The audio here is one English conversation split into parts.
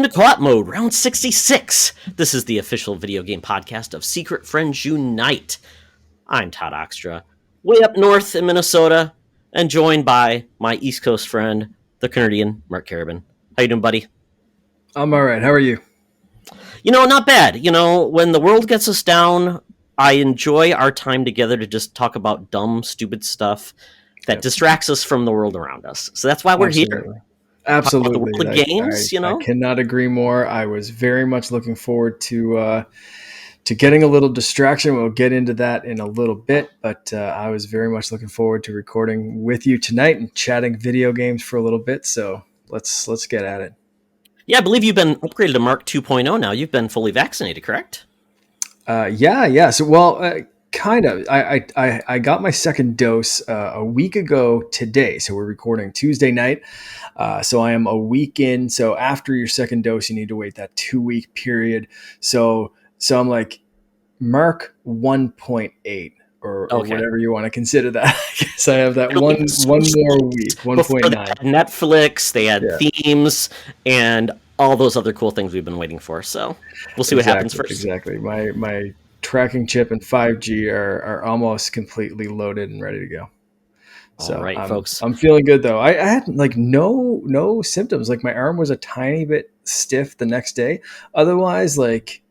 to co-op mode, round 66. This is the official video game podcast of Secret Friends Unite. I'm Todd Oxtra, way up north in Minnesota, and joined by my East Coast friend, the Canadian Mark Carabin. How you doing, buddy? I'm all right. How are you? Not bad. When the world gets us down, I enjoy our time together to just talk about dumb, stupid stuff that distracts us from the world around us. So that's why we're here. Absolutely. The world of games, I cannot agree more. I was very much looking forward to getting a little distraction. We'll get into that in a little bit, but I was very much looking forward to recording with you tonight and chatting video games for a little bit. So let's get at it. Yeah, I believe you've been upgraded to Mark 2.0 now. You've been fully vaccinated, correct? Yeah. So, kind of. I got my second dose a week ago today. So we're recording Tuesday night. So I am a week in. So after your second dose, you need to wait that 2-week period. So I'm like Mark 1.8 or whatever you want to consider that. I guess I have that one more week, 1.9. Netflix, they had themes and all those other cool things we've been waiting for. So we'll see what happens first. Exactly. My tracking chip and 5G are almost completely loaded and ready to go. So all right, folks. I'm feeling good though. I had like no symptoms. Like my arm was a tiny bit stiff the next day. Otherwise, like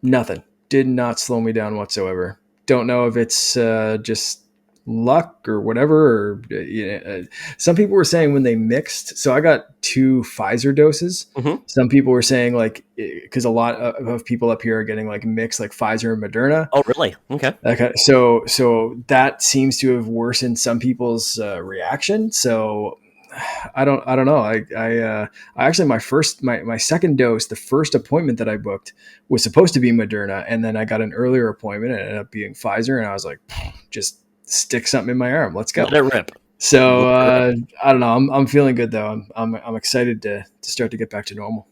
nothing. Did not slow me down whatsoever. Don't know if it's just luck or whatever. Some people were saying when they mixed. So I got 2 Pfizer doses. Mm-hmm. Some people were saying like, because a lot of people up here are getting like mixed, like Pfizer and Moderna. Oh, really? Okay. So that seems to have worsened some people's reaction. So I don't know. I actually my second dose, the first appointment that I booked was supposed to be Moderna, and then I got an earlier appointment and it ended up being Pfizer, and I was like, just stick something in my arm. Let's go. Let it rip. So I don't know. I'm feeling good though. I'm excited to start to get back to normal.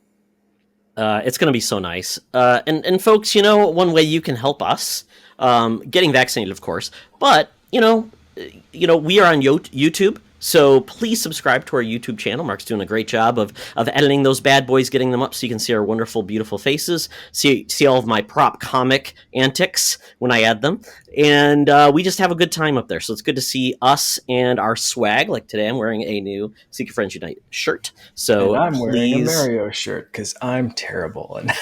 It's going to be so nice. And folks, one way you can help us, getting vaccinated, of course, but we are on YouTube. So please subscribe to our YouTube channel. Mark's doing a great job of editing those bad boys, getting them up so you can see our wonderful, beautiful faces, see all of my prop comic antics when I add them. And we just have a good time up there. So it's good to see us and our swag. Like today, I'm wearing a new Secret Friends Unite shirt. So and I'm wearing a Mario shirt because I'm terrible. And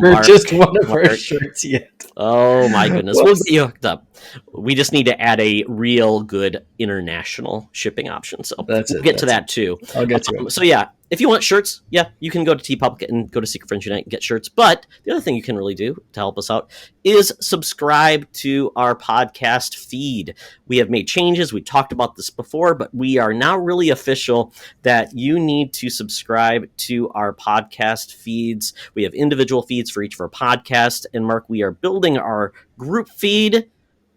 Mark, just one of our shirts yet. Oh my goodness. We'll get you hooked up. We just need to add a real good international shipping option. So we'll get to that too. I'll get to it. So yeah, if you want shirts, you can go to TeePublic and go to Secret Friends Unite and get shirts. But the other thing you can really do to help us out is subscribe to our podcast feed. We have made changes. We talked about this before, but we are now really official that you need to subscribe to our podcast feeds. We have individual feeds for each of our podcasts. And Mark, we are building our group feed,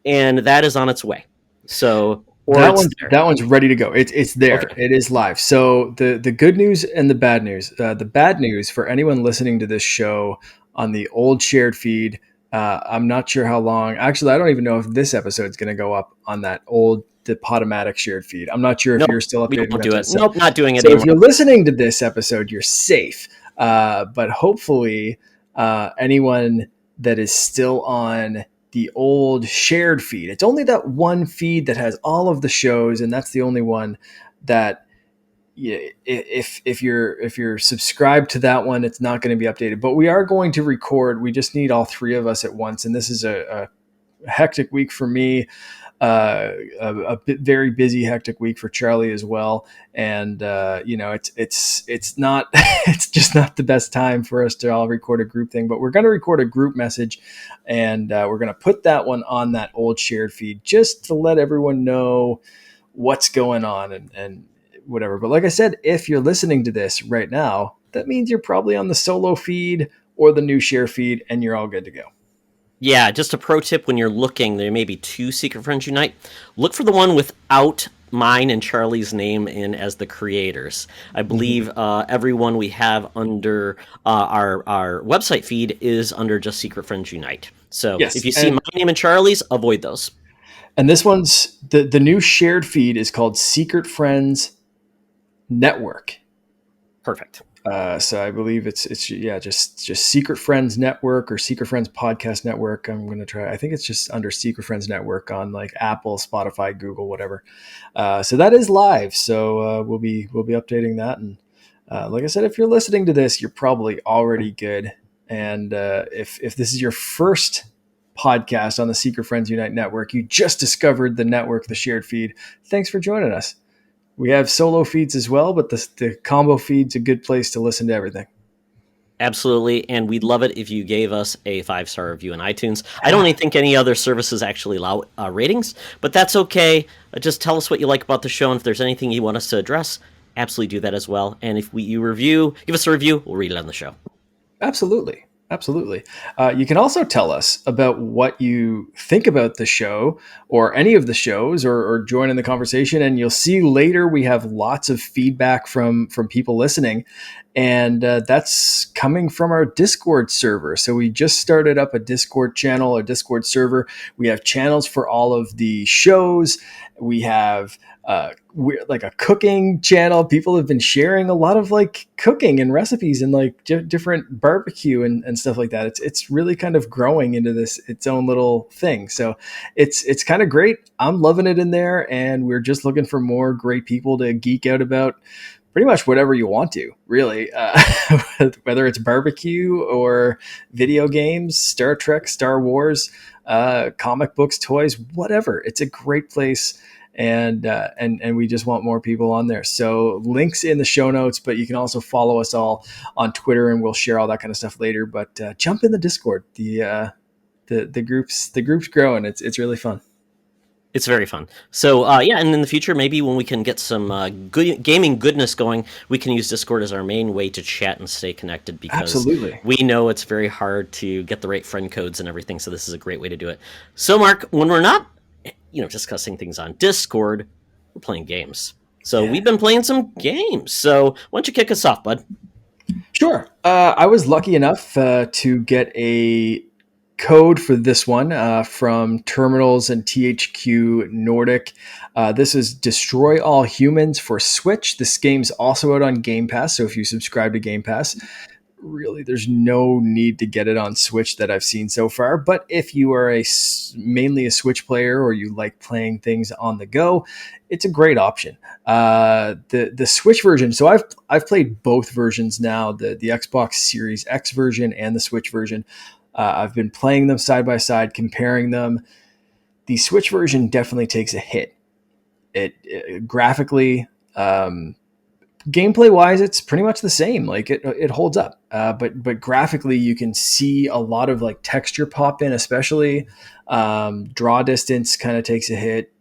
and that is on its way. So that one's ready to go. It's there. Okay. It is live. So the good news and the bad news. The bad news for anyone listening to this show on the old shared feed. I'm not sure how long. Actually, I don't even know if this episode is going to go up on that old the Podomatic shared feed. I'm not sure if you're still updating. Don't do it. Nope, not doing it. So anymore. If you're listening to this episode, you're safe. But hopefully, anyone that is still on the old shared feed. It's only that one feed that has all of the shows, and that's the only one that if you're subscribed to that one, it's not going to be updated. But we are going to record. We just need all 3 of us at once, and this is a hectic week for me. A very busy, hectic week for Charlie as well. And, it's not, it's just not the best time for us to all record a group thing, but we're going to record a group message, and we're going to put that one on that old shared feed just to let everyone know what's going on and whatever. But like I said, if you're listening to this right now, that means you're probably on the solo feed or the new share feed, and you're all good to go. Yeah, just a pro tip when you're looking, there may be 2 Secret Friends Unite. Look for the one without mine and Charlie's name in as the creators. I believe everyone we have under our website feed is under just Secret Friends Unite. So if you see my name and Charlie's, avoid those. And this one's, the new shared feed is called Secret Friends Network. Perfect. So I believe it's yeah, just Secret Friends Network or Secret Friends Podcast Network. I'm gonna try. I think it's just under Secret Friends Network on like Apple, Spotify, Google, whatever. So that is live. So we'll be updating that. And like I said, if you're listening to this, you're probably already good. And if this is your first podcast on the Secret Friends Unite Network, you just discovered the network, the shared feed. Thanks for joining us. We have solo feeds as well, but the combo feed's a good place to listen to everything. Absolutely, and we'd love it if you gave us a 5-star review on iTunes. I don't even think any other services actually allow ratings, but that's okay. Just tell us what you like about the show, and if there's anything you want us to address, absolutely do that as well. And if give us a review, we'll read it on the show. Absolutely. Absolutely. You can also tell us about what you think about the show or any of the shows, or join in the conversation. And you'll see later we have lots of feedback from people listening. And that's coming from our Discord server. So we just started up a Discord channel, a Discord server. We have channels for all of the shows. We have we're like a cooking channel. People have been sharing a lot of like cooking and recipes and like different barbecue and stuff like that. It's really kind of growing into this its own little thing. So it's kind of great. I'm loving it in there, and we're just looking for more great people to geek out about pretty much whatever you want to, really, whether it's barbecue or video games, Star Trek, Star Wars, comic books, toys, whatever. It's a great place. And we just want more people on there. So links in the show notes, but you can also follow us all on Twitter, and we'll share all that kind of stuff later. But jump in the Discord. The group's growing. It's really fun. It's very fun. So yeah, and in the future, maybe when we can get some good gaming goodness going, we can use Discord as our main way to chat and stay connected, because Absolutely. we know it's very hard to get the right friend codes and everything. So this is a great way to do it. So Mark, when we're not, discussing things on Discord, we're playing games. So we've been playing some games. So why don't you kick us off, bud? Sure. I was lucky enough to get a code for this one from Terminals and THQ Nordic. This is Destroy All Humans for Switch. This game's also out on Game Pass, so if you subscribe to Game Pass, really there's no need to get it on Switch that I've seen so far. But if you are mainly a Switch player, or you like playing things on the go, it's a great option. The Switch version, so I've played both versions now, the Xbox Series X version and the Switch version. I've been playing them side by side, comparing them. The Switch version definitely takes a hit. It graphically, gameplay wise, it's pretty much the same. Like it holds up. But graphically, you can see a lot of like texture pop in, especially draw distance kind of takes a hit.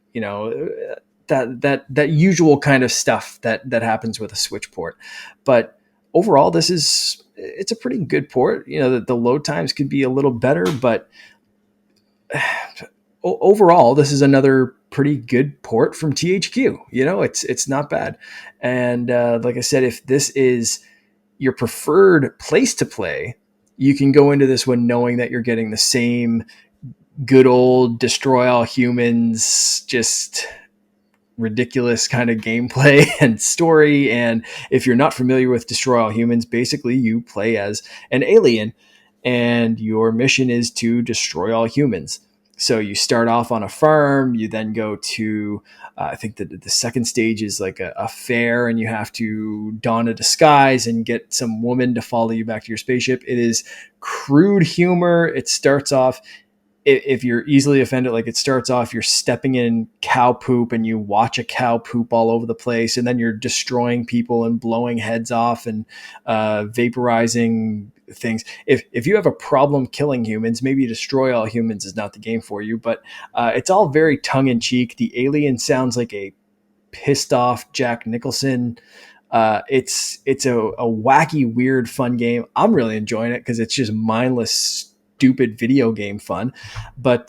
That usual kind of stuff that happens with a Switch port. But overall, it's a pretty good port. The load times could be a little better, but overall, this is another pretty good port from THQ. It's not bad. And like I said, if this is your preferred place to play, you can go into this one knowing that you're getting the same good old destroy all humans, just ridiculous kind of gameplay and story. And if you're not familiar with Destroy All Humans, basically you play as an alien, and your mission is to destroy all humans. So you start off on a farm, you then go to, I think that the second stage is like a fair, and you have to don a disguise and get some woman to follow you back to your spaceship. It is crude humor. It starts off, if you're easily offended, like it starts off, you're stepping in cow poop and you watch a cow poop all over the place. And then you're destroying people and blowing heads off and vaporizing things. If you have a problem killing humans, maybe Destroy All Humans is not the game for you, but it's all very tongue in cheek. The alien sounds like a pissed off Jack Nicholson. It's a wacky, weird, fun game. I'm really enjoying it because it's just mindless, stupid video game fun. But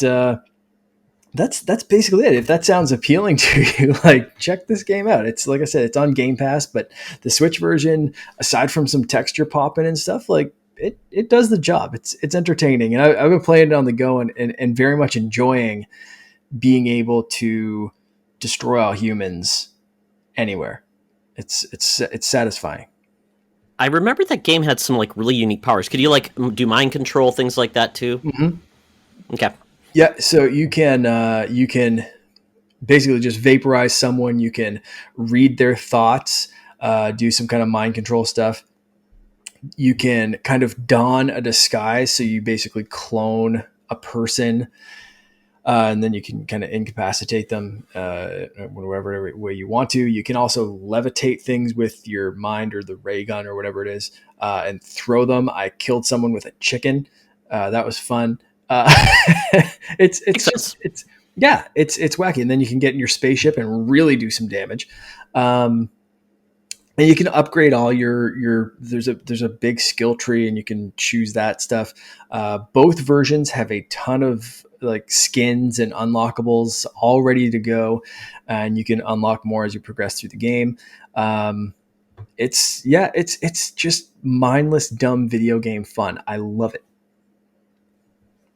that's basically it. If that sounds appealing to you, like, check this game out. It's, like I said, it's on Game Pass, but the Switch version, aside from some texture popping and stuff, like it does the job. It's entertaining, and I've been playing it on the go and very much enjoying being able to destroy all humans anywhere. It's satisfying. I remember that game had some like really unique powers. Could you like do mind control things like that too? Mm-hmm. Okay. Yeah, so you can basically just vaporize someone. You can read their thoughts, do some kind of mind control stuff. You can kind of don a disguise, so you basically clone a person, and then you can kind of incapacitate them whatever way you want to. You can also levitate things with your mind or the ray gun or whatever it is, and throw them. I killed someone with a chicken. That was fun. Uh, it's Makes just sense. it's wacky, and then you can get in your spaceship and really do some damage. Um, and you can upgrade all your there's a big skill tree, and you can choose that stuff. Both versions have a ton of like skins and unlockables all ready to go, and you can unlock more as you progress through the game. um, it's just mindless dumb video game fun. I love it.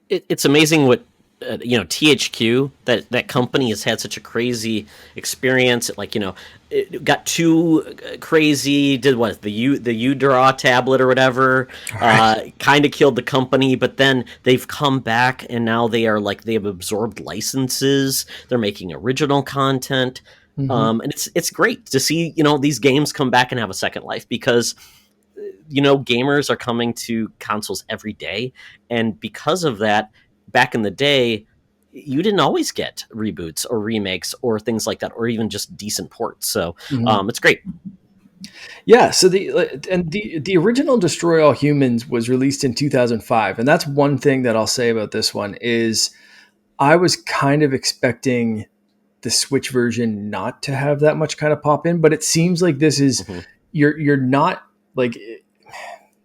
It's amazing what THQ, that company has had such a crazy experience. Like it got too crazy. Did what the U Draw tablet or whatever? All right. Kind of killed the company, but then they've come back and now they are like they have absorbed licenses. They're making original content. Mm-hmm. And it's great to see these games come back and have a second life because gamers are coming to consoles every day, and because of that, back in the day, you didn't always get reboots or remakes or things like that, or even just decent ports. So Mm-hmm. it's great. Yeah, so the original Destroy All Humans was released in 2005, and that's one thing that I'll say about this one is I was kind of expecting the Switch version not to have that much kind of pop in, but it seems like this is Hmm. you're not like,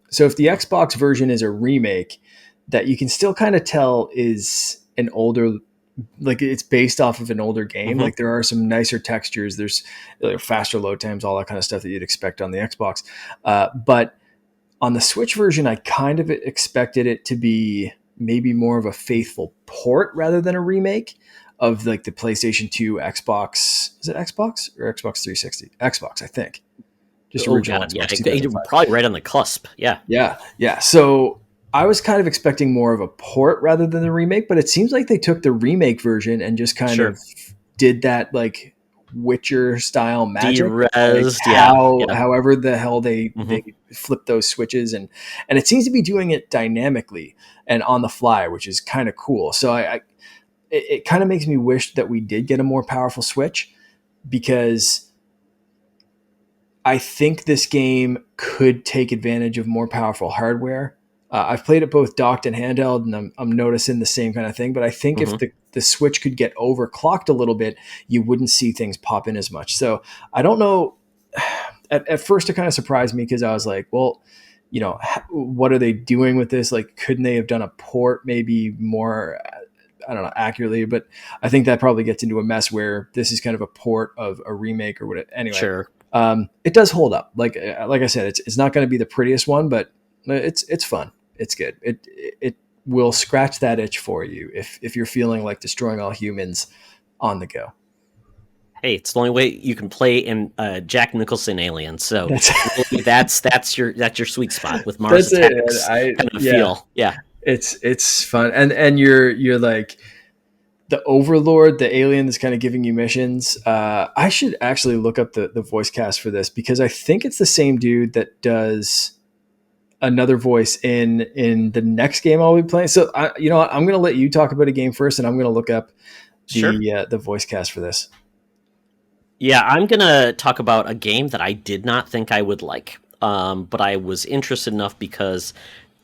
so if the Xbox version is a remake that you can still kind of tell is an older, like it's based off of an older game. Hmm. Like there are some nicer textures, there's faster load times, all that kind of stuff that you'd expect on the Xbox. But on the Switch version, I kind of expected it to be maybe more of a faithful port rather than a remake of like the PlayStation 2, Xbox. Is it Xbox or Xbox 360? Xbox, I think. Just Oh original god, yeah, Xbox 2005. probably right on the cusp. Yeah, Yeah, yeah. So I was kind of expecting more of a port rather than the remake, but it seems like they took the remake version and just kind sure. of did that like Witcher style magic, like Derezed, yeah, yeah. however the hell they Hmm. flip those switches, and it seems to be doing it dynamically and on the fly, which is kind of cool. So it kind of makes me wish that we did get a more powerful Switch, because I think this game could take advantage of more powerful hardware. I've played it both docked and handheld, and I'm noticing the same kind of thing. But I think if Hmm. the Switch could get overclocked a little bit, you wouldn't see things pop in as much. So I don't know. At first, it kind of surprised me because I was like, well, what are they doing with this? Like, couldn't they have done a port maybe more, I don't know, accurately? But I think that probably gets into a mess where this is kind of a port of a remake or whatever. Anyway, Sure. it does hold up. Like I said, it's not going to be the prettiest one, but it's fun. It's good. It will scratch that itch for you if you're feeling like destroying all humans on the go. Hey, it's the only way you can play in Jack Nicholson Alien. So That's really, that's your sweet spot with Mars that's it. Man. Attacks I kind of Yeah, feel. Yeah, it's fun, and you're like the overlord, the alien that's kind of giving you missions. I should actually look up the voice cast for this, because I think it's the same dude that does another voice in the next game I'll be playing. So I'm going to let you talk about a game first, and I'm going to look up sure. the voice cast for this. Yeah, I'm gonna talk about a game that I did not think I would like, but I was interested enough because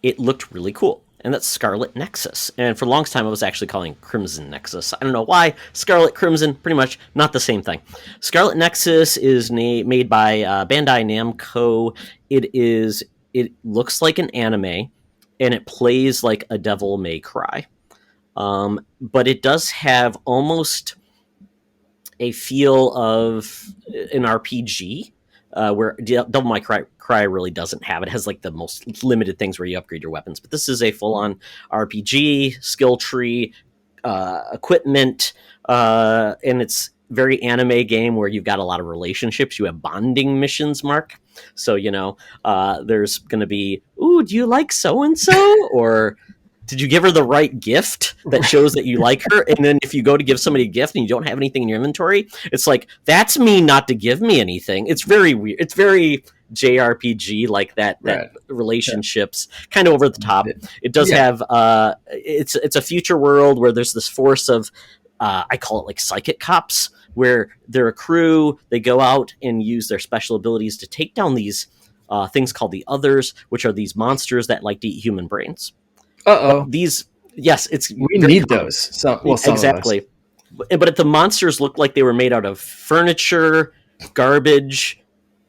it looked really cool, and that's Scarlet Nexus. And for the longest time, I was actually calling Crimson Nexus. I don't know why. Scarlet, Crimson, pretty much not the same thing. Scarlet Nexus is made by Bandai Namco. It looks like an anime, and it plays like a Devil May Cry. But it does have almost a feel of an RPG, where Devil May Cry really doesn't have. It has like the most limited things where you upgrade your weapons, but this is a full-on RPG skill tree, equipment, and it's very anime game where you've got a lot of relationships. You have bonding missions, Mark. So there's going to be, ooh, do you like so and so, or did you give her the right gift that shows that you like her? And then if you go to give somebody a gift and you don't have anything in your inventory, it's like, that's mean not to give me anything. It's very weird. It's very JRPG like that. Right. Relationships kind of over the top. It does have it's a future world where there's this force of I call it like psychic cops, where they're a crew. They go out and use their special abilities to take down these things called the Others, which are these monsters that like to eat human brains. These, yes, we need common. Those. Some exactly. But the monsters look like they were made out of furniture, garbage,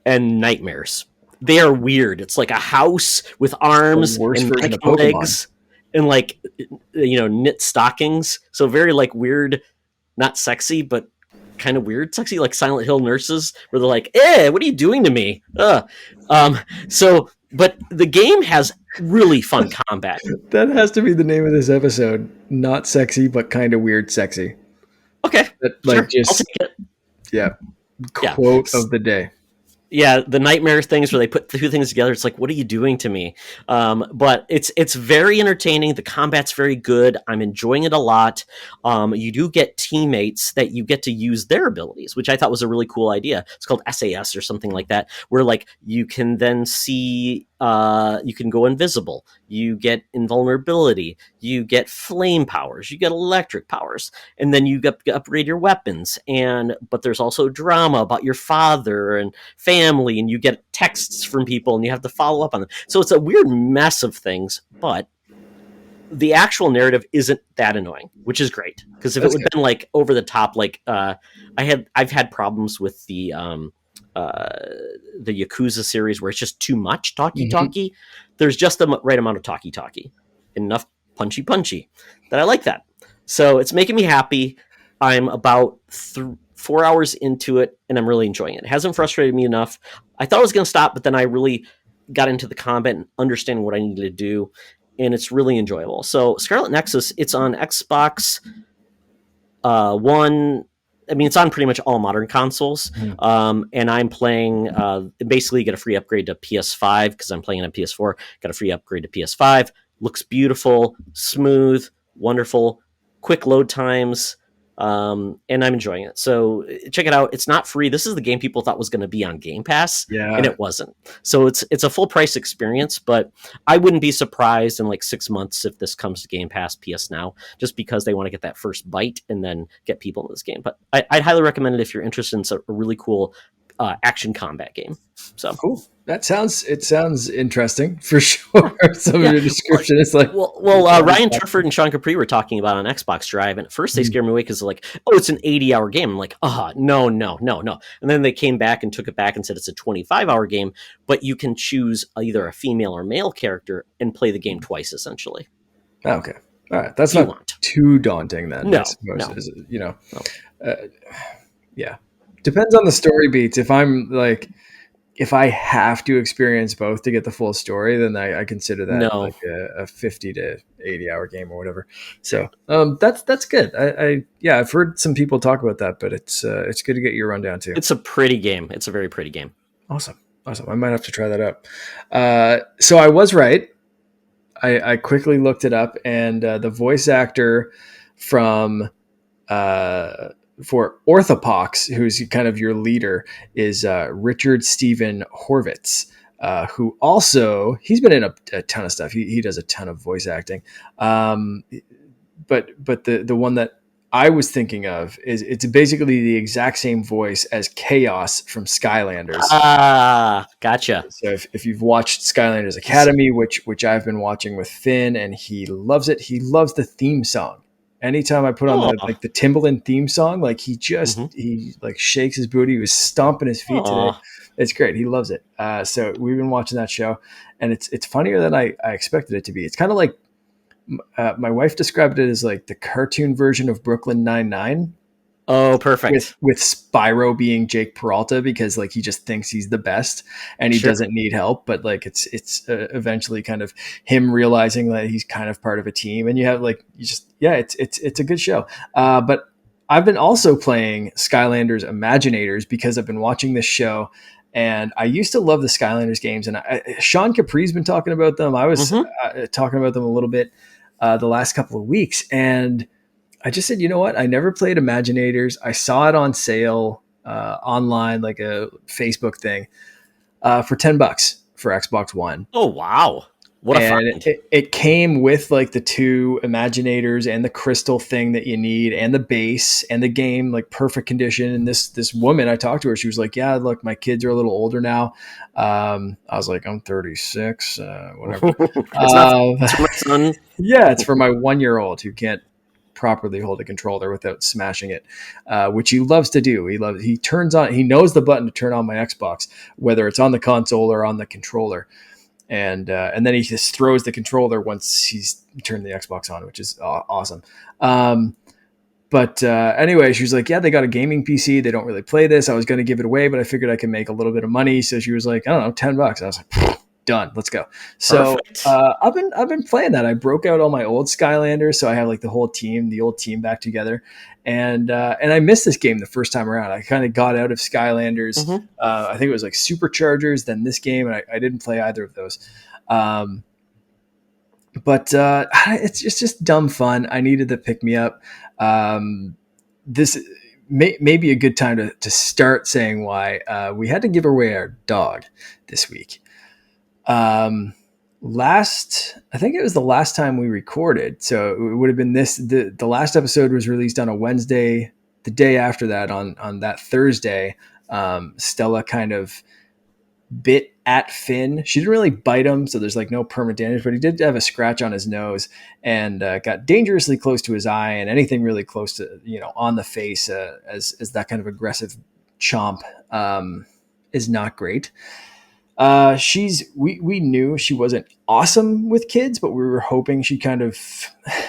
and nightmares. They are weird. It's like a house with arms and legs and like knit stockings. So very like weird, not sexy, but kind of weird sexy, like Silent Hill nurses, where they're like, what are you doing to me? But the game has really fun combat. That has to be the name of this episode. Not sexy, but kind of weird sexy. Okay. I'll take it. Yeah. Quote of the day. Yeah, the nightmare things where they put two things together. It's like, what are you doing to me? But it's very entertaining. The combat's very good. I'm enjoying it a lot. You do get teammates that you get to use their abilities, which I thought was a really cool idea. It's called SAS or something like that, where like you can then see, you can go invisible. You get invulnerability. You get flame powers. You get electric powers, and then you upgrade your weapons. But there's also drama about your father and family, and you get texts from people, and you have to follow up on them. So it's a weird mess of things, but the actual narrative isn't that annoying, which is great. Because if it would have been like over the top, like I've had problems with the Yakuza series where it's just too much talky. There's just the right amount of talky, enough punchy that I like that. So it's making me happy. I'm about 4 hours into it, and I'm really enjoying it. It hasn't frustrated me enough. I thought I was going to stop, but then I really got into the combat and understanding what I needed to do, and it's really enjoyable. So Scarlet Nexus, it's on Xbox One. I mean, it's on pretty much all modern consoles, and I'm playing, basically get a free upgrade to PS5 because I'm playing on PS4, got a free upgrade to PS5, looks beautiful, smooth, wonderful, quick load times, and I'm enjoying it. So check it out. It's not free. This is the game people thought was going to be on Game Pass, and it wasn't. So it's a full price experience, but I wouldn't be surprised in like 6 months if this comes to Game Pass PS Now, just because they want to get that first bite and then get people into this game. But I'd highly recommend it if you're interested in a really cool action combat game. So cool. It sounds interesting for sure. Some of your description is like, Ryan Turford and Sean Capri were talking about on Xbox Drive, and at first they scared me away because they're like, oh, it's an 80-hour game. I'm like, no. And then they came back and took it back and said it's a 25-hour game, but you can choose either a female or male character and play the game twice, essentially. Okay. All right. That's not too daunting then. No. Yeah. Depends on the story beats. If I have to experience both to get the full story, then I consider that like a 50 to 80-hour game or whatever. So that's good. I've heard some people talk about that, but it's good to get your rundown too. It's a pretty game. It's a very pretty game. Awesome. I might have to try that out. So I was right. I quickly looked it up, and the voice actor from for Orthopox, who's kind of your leader, is Richard Stephen Horvitz, who also, he's been in a ton of stuff. He does a ton of voice acting. But the one that I was thinking of is it's basically the exact same voice as Chaos from Skylanders. Ah, gotcha. So if you've watched Skylanders Academy, which I've been watching with Finn, and he loves it. He loves the theme song. Anytime I put on the Timbaland theme song, like he like shakes his booty. He was stomping his feet today. It's great. He loves it. So we've been watching that show, and it's funnier than I expected it to be. It's kind of like my wife described it as like the cartoon version of Brooklyn Nine-Nine. Oh, perfect. With Spyro being Jake Peralta, because like he just thinks he's the best and he doesn't need help, but like it's eventually kind of him realizing that he's kind of part of a team, and you have like it's a good show. But I've been also playing Skylanders Imaginators because I've been watching this show, and I used to love the Skylanders games. And Sean Capri's been talking about them. I was Mm-hmm. talking about them a little bit the last couple of weeks, and I just said, you know what? I never played Imaginators. I saw it on sale online, like a Facebook thing, for $10 for Xbox One. Oh wow, what a And find! it came with like the two Imaginators and the crystal thing that you need, and the base and the game, like perfect condition. And this woman, I talked to her, she was like, "Yeah, look, my kids are a little older now." I was like, "I'm 36, whatever." It's not. Uh, It's for my son. yeah, it's for my 1 year old who can't properly hold a controller without smashing it, which he loves to do. He turns on, he knows the button to turn on my Xbox, whether it's on the console or on the controller, and then he just throws the controller once he's turned the Xbox on, which is awesome. But anyway, she was like, "Yeah, they got a gaming PC. They don't really play this. I was going to give it away, but I figured I could make a little bit of money." So she was like, "I don't know, $10." I was like, "Done. Let's go." So Perfect. I've been playing that. I broke out all my old Skylanders, so I have like the whole team, the old team back together, and I missed this game the first time around. I kind of got out of Skylanders. Mm-hmm. I think it was like Superchargers, then this game, and I didn't play either of those. Um, but it's just dumb fun. I needed to pick me up. This may be a good time to start saying why we had to give away our dog this week. Um, I think it was the last time we recorded. So it would have been the last episode was released on a Wednesday. The day after that, on that Thursday, Stella kind of bit at Finn. She didn't really bite him, so there's like no permanent damage, but he did have a scratch on his nose and got dangerously close to his eye, and anything really close to, on the face, as that kind of aggressive chomp is not great. We knew she wasn't awesome with kids, but we were hoping she'd kind of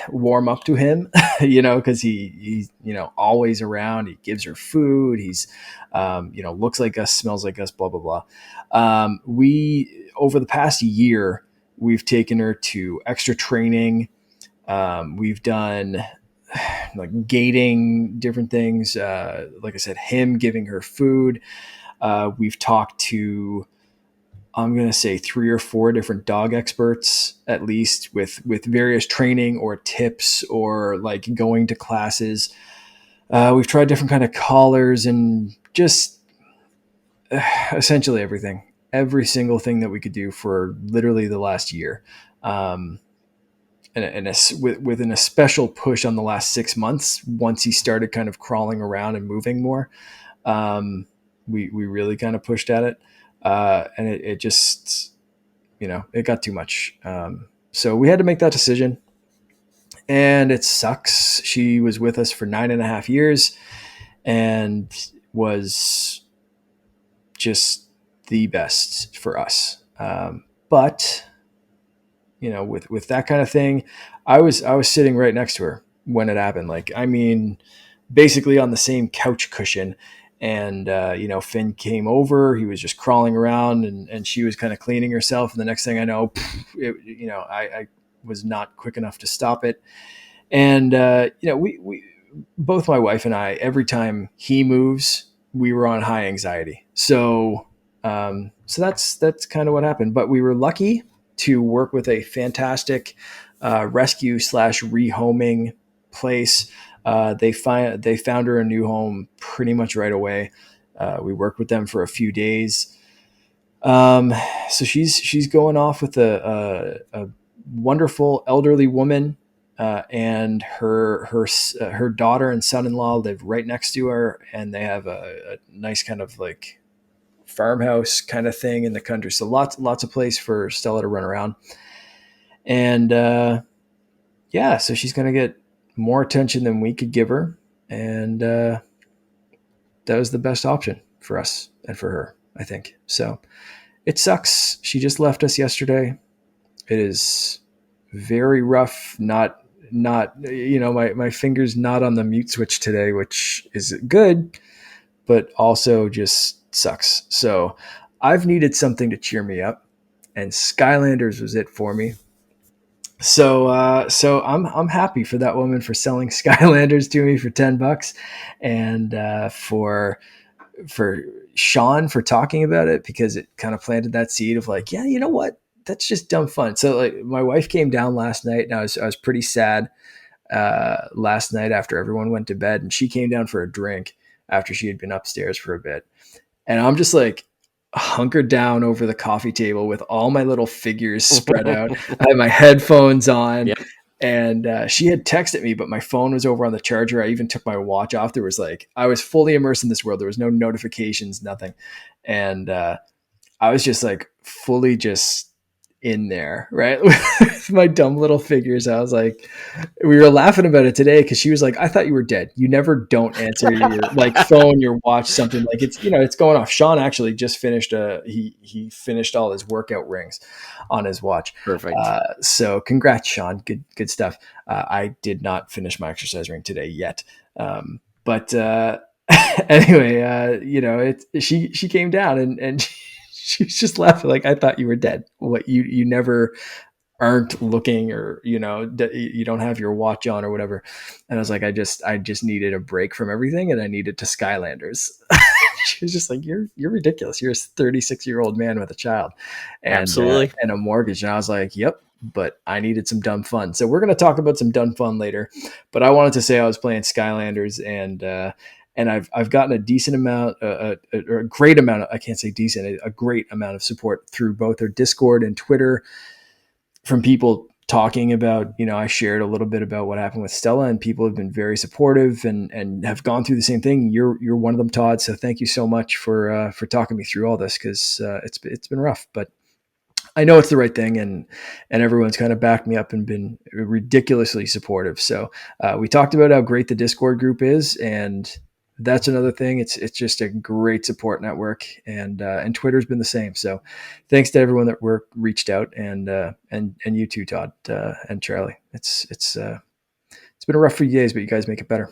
warm up to him, because he's always around. He gives her food. He's looks like us, smells like us, blah blah blah. We Over the past year, we've taken her to extra training. We've done like gating, different things. Like I said, him giving her food. We've talked to, I'm going to say, 3 or 4 different dog experts, at least with various training or tips or like going to classes. We've tried different kind of collars and just essentially every single thing that we could do for literally the last year. With an especial push on the last 6 months, once he started kind of crawling around and moving more, we really kind of pushed at it. And it just, it got too much. So we had to make that decision, and it sucks. She was with us for 9.5 years and was just the best for us. But with that kind of thing, I was sitting right next to her when it happened. Like, I mean, basically on the same couch cushion. And Finn came over. He was just crawling around, and she was kind of cleaning herself. And the next thing I know, I was not quick enough to stop it. And we both, my wife and I, every time he moves, we were on high anxiety. So that's kind of what happened. But we were lucky to work with a fantastic rescue / rehoming place. They found her a new home pretty much right away. We worked with them for a few days. So she's going off with a wonderful elderly woman, and her daughter and son-in-law live right next to her, and they have a nice kind of like farmhouse kind of thing in the country. So lots of place for Stella to run around. And yeah, so she's going to get more attention than we could give her. And that was the best option for us and for her, I think. So it sucks. She just left us yesterday. It is very rough. Not my finger's not on the mute switch today, which is good, but also just sucks. So I've needed something to cheer me up, and Skylanders was it for me. So I'm happy for that woman for selling Skylanders to me for $10, and for Sean for talking about it, because it kind of planted that seed of like, yeah, you know what? That's just dumb fun. So like my wife came down last night, and I was pretty sad last night after everyone went to bed, and she came down for a drink after she had been upstairs for a bit, and I'm just like hunkered down over the coffee table with all my little figures spread out. I had my headphones on, Yep. and she had texted me, but my phone was over on the charger. I even took my watch off. There was like, I was fully immersed in this world. There was no notifications, nothing. And I was just like fully just in there, right? With my dumb little figures. I was like, we were laughing about it today because she was like, I thought you were dead. You never don't answer your like phone, your watch, something like it's, it's going off. Sean actually just finished he finished all his workout rings on his watch. Perfect. So congrats, Sean. Good stuff. I did not finish my exercise ring today yet. But anyway, she came down, and she was just laughing like, I thought you were dead. What, you never aren't looking, or you don't have your watch on or whatever. And I was like, I just needed a break from everything, and I needed to Skylanders. She was just like, you're ridiculous. You're a 36-year-old man with a child Absolutely. and a mortgage. And I was like, yep, but I needed some dumb fun. So we're going to talk about some dumb fun later, but I wanted to say I was playing Skylanders, and I've gotten a decent amount, or a great amount. I can't say decent, a great amount of support through both their Discord and Twitter from people talking about, I shared a little bit about what happened with Stella, and people have been very supportive and have gone through the same thing. You're one of them, Todd. So thank you so much for talking me through all this, because it's been rough, but I know it's the right thing, and everyone's kind of backed me up and been ridiculously supportive. So we talked about how great the Discord group is, and that's another thing. It's just a great support network, and Twitter's been the same. So thanks to everyone that reached out, and you too, Todd, and Charlie. It's been a rough few days, but you guys make it better.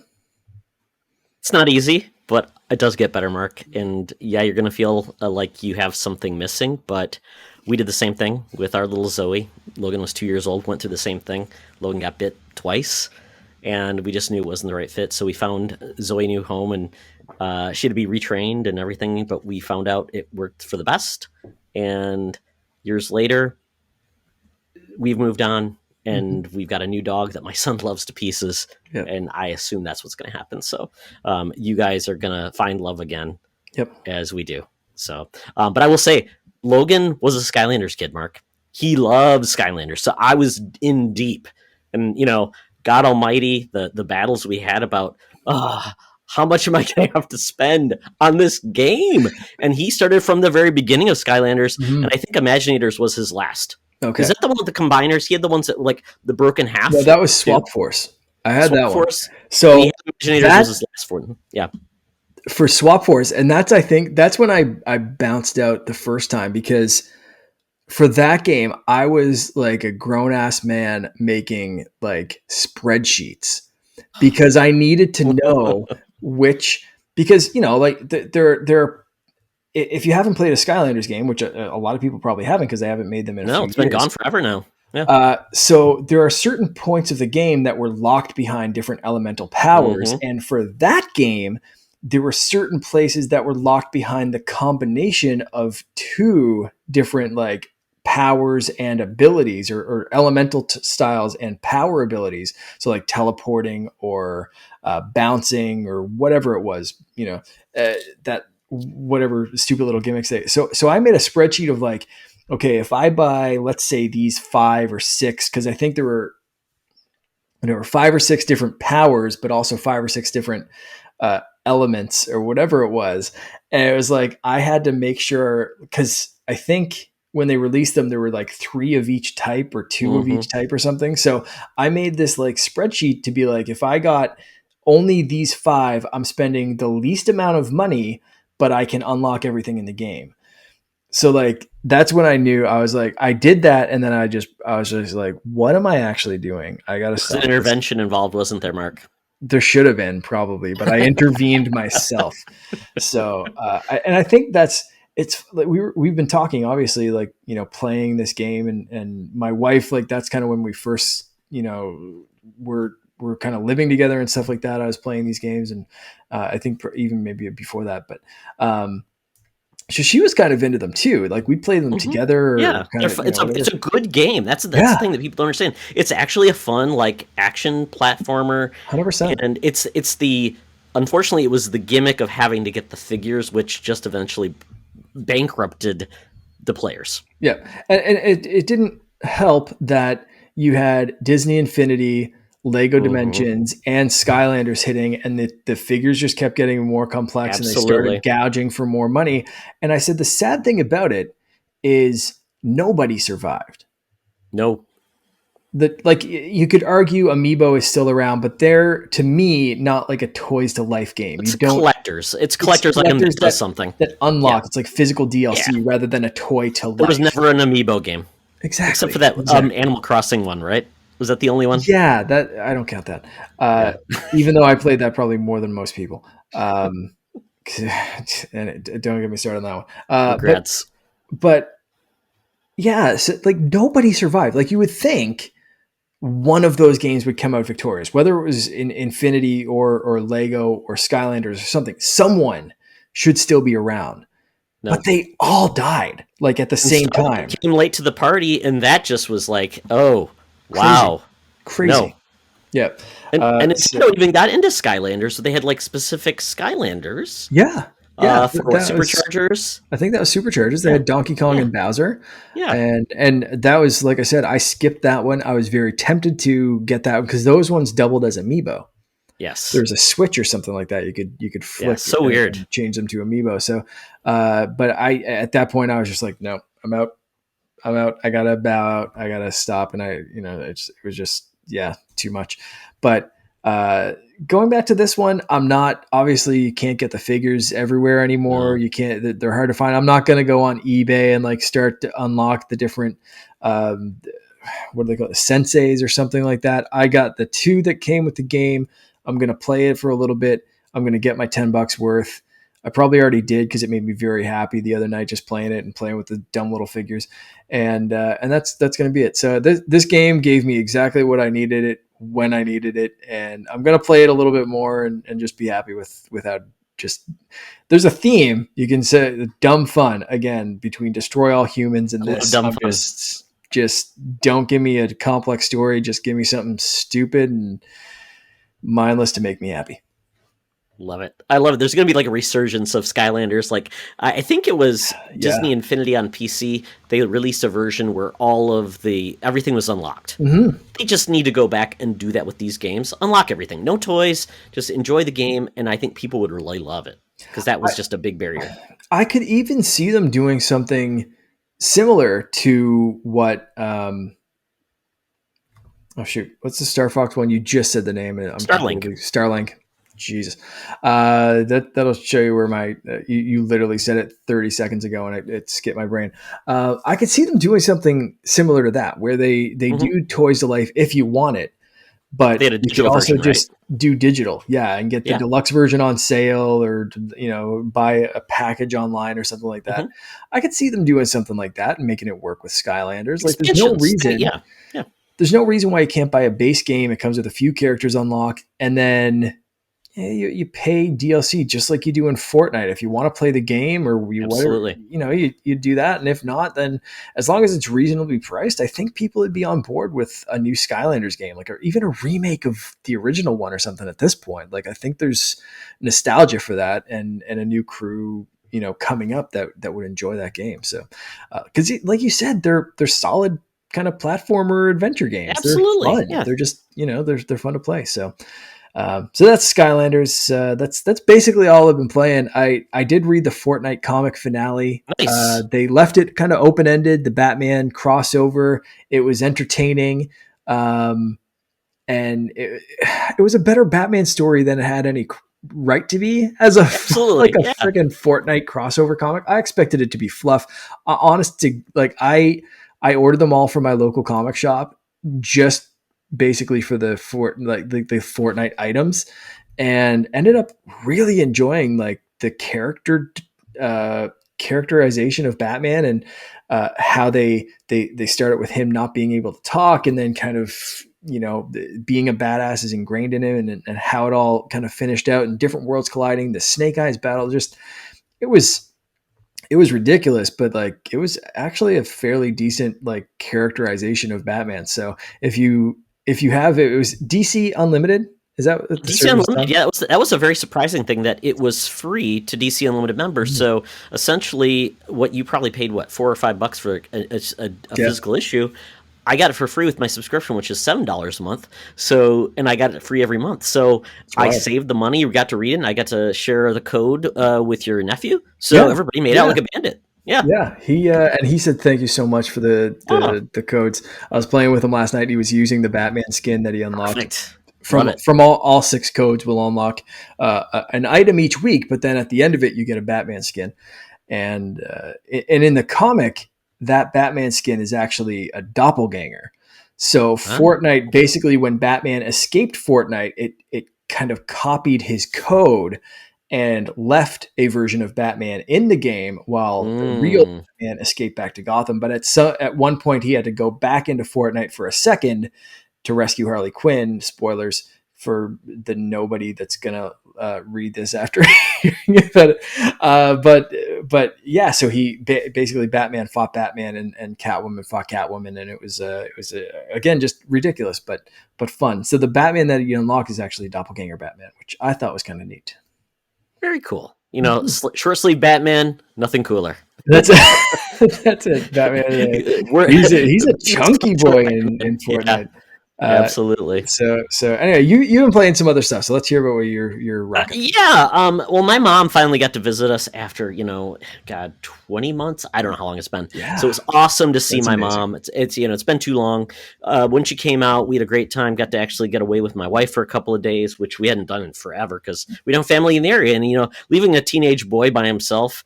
It's not easy, but it does get better, Mark. And yeah, you're going to feel like you have something missing, but we did the same thing with our little Zoe. Logan was 2 years old, went through the same thing. Logan got bit twice, and we just knew it wasn't the right fit. So we found Zoe a new home, and she had to be retrained and everything, but we found out it worked for the best. And years later, we've moved on, and we've got a new dog that my son loves to pieces. Yep. And I assume that's what's going to happen. So you guys are going to find love again. Yep. As we do. So, but I will say, Logan was a Skylanders kid, Mark. He loves Skylanders. So I was in deep, and God almighty, the battles we had about, how much am I going to have to spend on this game? And he started from the very beginning of Skylanders, and I think Imaginators was his last. Okay. Is that the one with the combiners? He had the ones that like the broken half. No, that was Swap Force. I had Swap that Force. one. So Imaginators was his last one. Yeah. For Swap Force, and I think that's when I bounced out the first time, because for that game I was like a grown ass man making like spreadsheets, because I needed to know because like there if you haven't played a Skylanders game, which a lot of people probably haven't because they haven't made them in a few it's been years. gone forever now. Yeah. So there are certain points of the game that were locked behind different elemental powers, and for that game there were certain places that were locked behind the combination of two different like powers and abilities, or elemental styles and power abilities. So like teleporting or bouncing or whatever it was, that whatever stupid little gimmicks they. So I made a spreadsheet of like, okay, if I buy, let's say these 5 or 6, because I think there were 5 or 6 different powers, but also 5 or 6 different elements or whatever it was. And it was like, I had to make sure, because I think when they released them, there were like 3 of each type or 2 of each type or something. So I made this like spreadsheet to be like, if I got only these 5, I'm spending the least amount of money, but I can unlock everything in the game. So like, that's when I knew. I was like, I did that. And then I was just like, what am I actually doing? I got to stop. There's an intervention involved, wasn't there, Mark? There should have been, probably, but I intervened myself. So, I think that's, it's like we've been talking, obviously, like, playing this game, and my wife, like, that's kind of when we first, we're kind of living together and stuff like that. I was playing these games, and I think even maybe before that, but so she was kind of into them too. Like, we'd play them Hmm. together, or Yeah, kind of, whatever. it's a good game. That's the Yeah, thing that people don't understand. It's actually a fun like action platformer, 100%. and it's the unfortunately it was the gimmick of having to get the figures, which just eventually bankrupted the players. Yeah, and it didn't help that you had Disney Infinity, Lego Hmm. Dimensions, and Skylanders hitting, and the figures just kept getting more complex, and they started Absolutely. gouging for more money. And I said the sad thing about it is nobody survived. No, That, like, you could argue Amiibo is still around, but they're, to me, not like a toys to life game. You it's don't. collectors. It's It's collectors item collectors that does something. that Yeah, unlock. It's like physical yeah. DLC rather than a toy to There was life. never an amiibo game except for Exactly. that Exactly. Animal Crossing one, right? Was that the only one? Yeah, that I don't count that. Uh, Yeah. Even though I played that probably more than most people. And don't get me started on that one. Regrets. But yeah, so, like, nobody survived. Like, you would think one of those games would come out victorious, whether it was in Infinity or Lego or Skylanders or something. Someone should still be around, but No. they all died like at the And same Starlink time. came late to the party, and that just was like, oh, Crazy, wow. crazy. No. Yeah. And So Nintendo even got into Skylanders, so they had like specific Skylanders yeah, yeah. for what That was. Superchargers. I think that was Superchargers. They Yeah, had Donkey Kong yeah, and Bowser, yeah. and that was, like I said, I skipped that one. I was very tempted to get that because those ones doubled as amiibo. Yes, There's a switch or something like that. You could yeah. flick So weird. and change them to amiibo. So, but I at that point I was just like, no, I'm out. I'm out. I gotta bow out. I gotta stop. And it was just, yeah, too much. But uh, going back to this one, I'm not, obviously you can't get the figures everywhere anymore. No. You can't. They're hard to find. I'm not gonna go on eBay and like start to unlock the different. Um, what do they call it, senseis or something like that. I got the two that came with the game. I'm gonna play it for a little bit. I'm gonna get my $10 worth. I probably already did because it made me very happy the other night just playing it and playing with the dumb little figures, and that's gonna be it. So this game gave me exactly what I needed it when I needed it, and I'm gonna play it a little bit more and just be happy without just. There's a theme you can say, dumb fun again between Destroy All Humans and I love this. dumb I'm fun. just don't give me a complex story. Just give me something stupid and mindless to make me happy. Love it. I love it. There's going to be like a resurgence of Skylanders. Like I think it was Yeah. Disney Infinity on PC. They released a version where all of the everything was unlocked. Hmm. They just need to go back and do that with these games. Unlock everything. No toys. Just enjoy the game, and I think people would really love it because that I, was just a big barrier. I could even see them doing something similar to what. Oh shoot! What's the Star Fox one? You just said the name, and I'm Starlink. completely Starlink. Jesus, that'll show you where my you literally said it 30 seconds ago, and it skipped my brain. I could see them doing something similar to that, where they Hmm. do toys to life if you want it, They but had a you could digital also version, right? just do digital, yeah, and get the Yeah. deluxe version on sale, or buy a package online or something like that. Hmm. I could see them doing something like that and making it work with Skylanders. Like, Expansions. Yeah. Yeah. there's no reason why you can't buy a base game. It comes with a few characters unlocked, and then you pay DLC just like you do in Fortnite. If you want to play the game, or you whatever, Absolutely. you do that. And if not, then as long as it's reasonably priced, I think people would be on board with a new Skylanders game, like, or even a remake of the original one or something at this point. Like, I think there's nostalgia for that, and a new crew, coming up that would enjoy that game. So, because like you said, they're solid kind of platformer adventure games. They're Absolutely. fun. Yeah. They're just, they're fun to play. So that's Skylanders. That's basically all I've been playing. I did read the Fortnite comic finale. Nice. They left it kind of open ended. The Batman crossover. It was entertaining, um, and it was a better Batman story than it had any right to be as a like Absolutely. a Yeah. freaking Fortnite crossover comic. I expected it to be fluff. Honest to, like, I ordered them all from my local comic shop just basically for the Fortnite items, and ended up really enjoying like the uh characterization of Batman, and how they started with him not being able to talk, and then kind of, being a badass is ingrained in him, and how it all kind of finished out, and different worlds colliding, the Snake Eyes battle, just it was it was ridiculous, but like it was actually a fairly decent like characterization of Batman. So if you have it, was DC Unlimited. Is that what the DC service Unlimited, done? yeah, that was a very surprising thing that it was free to DC Unlimited members. Mhm. So essentially, what you probably paid, what, $4 or $5 for a Yeah, physical issue, I got it for free with my subscription, which is $7 a month. So, and I got it free every month. So it's I wild. saved the money. We got to read it, and I got to share the code with your nephew. So Yeah, everybody made out yeah. like a bandit. Yeah. Yeah, he said thank you so much for the, Oh, the codes. I was playing with him last night. He was using the Batman skin that he unlocked perfect. Love from it. all six codes. Will unlock an item each week, but then at the end of it, you get a Batman skin. And in the comic, that Batman skin is actually a doppelganger. So Fortnite, Okay. basically, when Batman escaped Fortnite, it kind of copied his code and left a version of Batman in the game while the real Mm. Batman escaped back to Gotham. But at one point, he had to go back into Fortnite for a second to rescue Harley Quinn. Spoilers for the nobody that's gonna read this after hearing it. But yeah, so basically Batman fought Batman, and Catwoman fought Catwoman, and it was again just ridiculous, but fun. So the Batman that you unlock is actually Doppelganger Batman, which I thought was kind of neat. Very cool. Mhm. Short sleeve Batman, nothing cooler. That's that's it. Batman. We're He's a Batman's chunky functional boy Batman. in Yeah, Fortnite. Uh, absolutely. so anyway, you've been playing some other stuff. So let's hear about what you're rocking. Yeah. Well, my mom finally got to visit us after, God, 20 months. I don't know how long it's been. So it Yeah, was awesome to see that's my amazing. mom. It's been too long. When she came out, we had a great time. Got to actually get away with my wife for a couple of days, which we hadn't done in forever because we don't have family in the area. And leaving a teenage boy by himself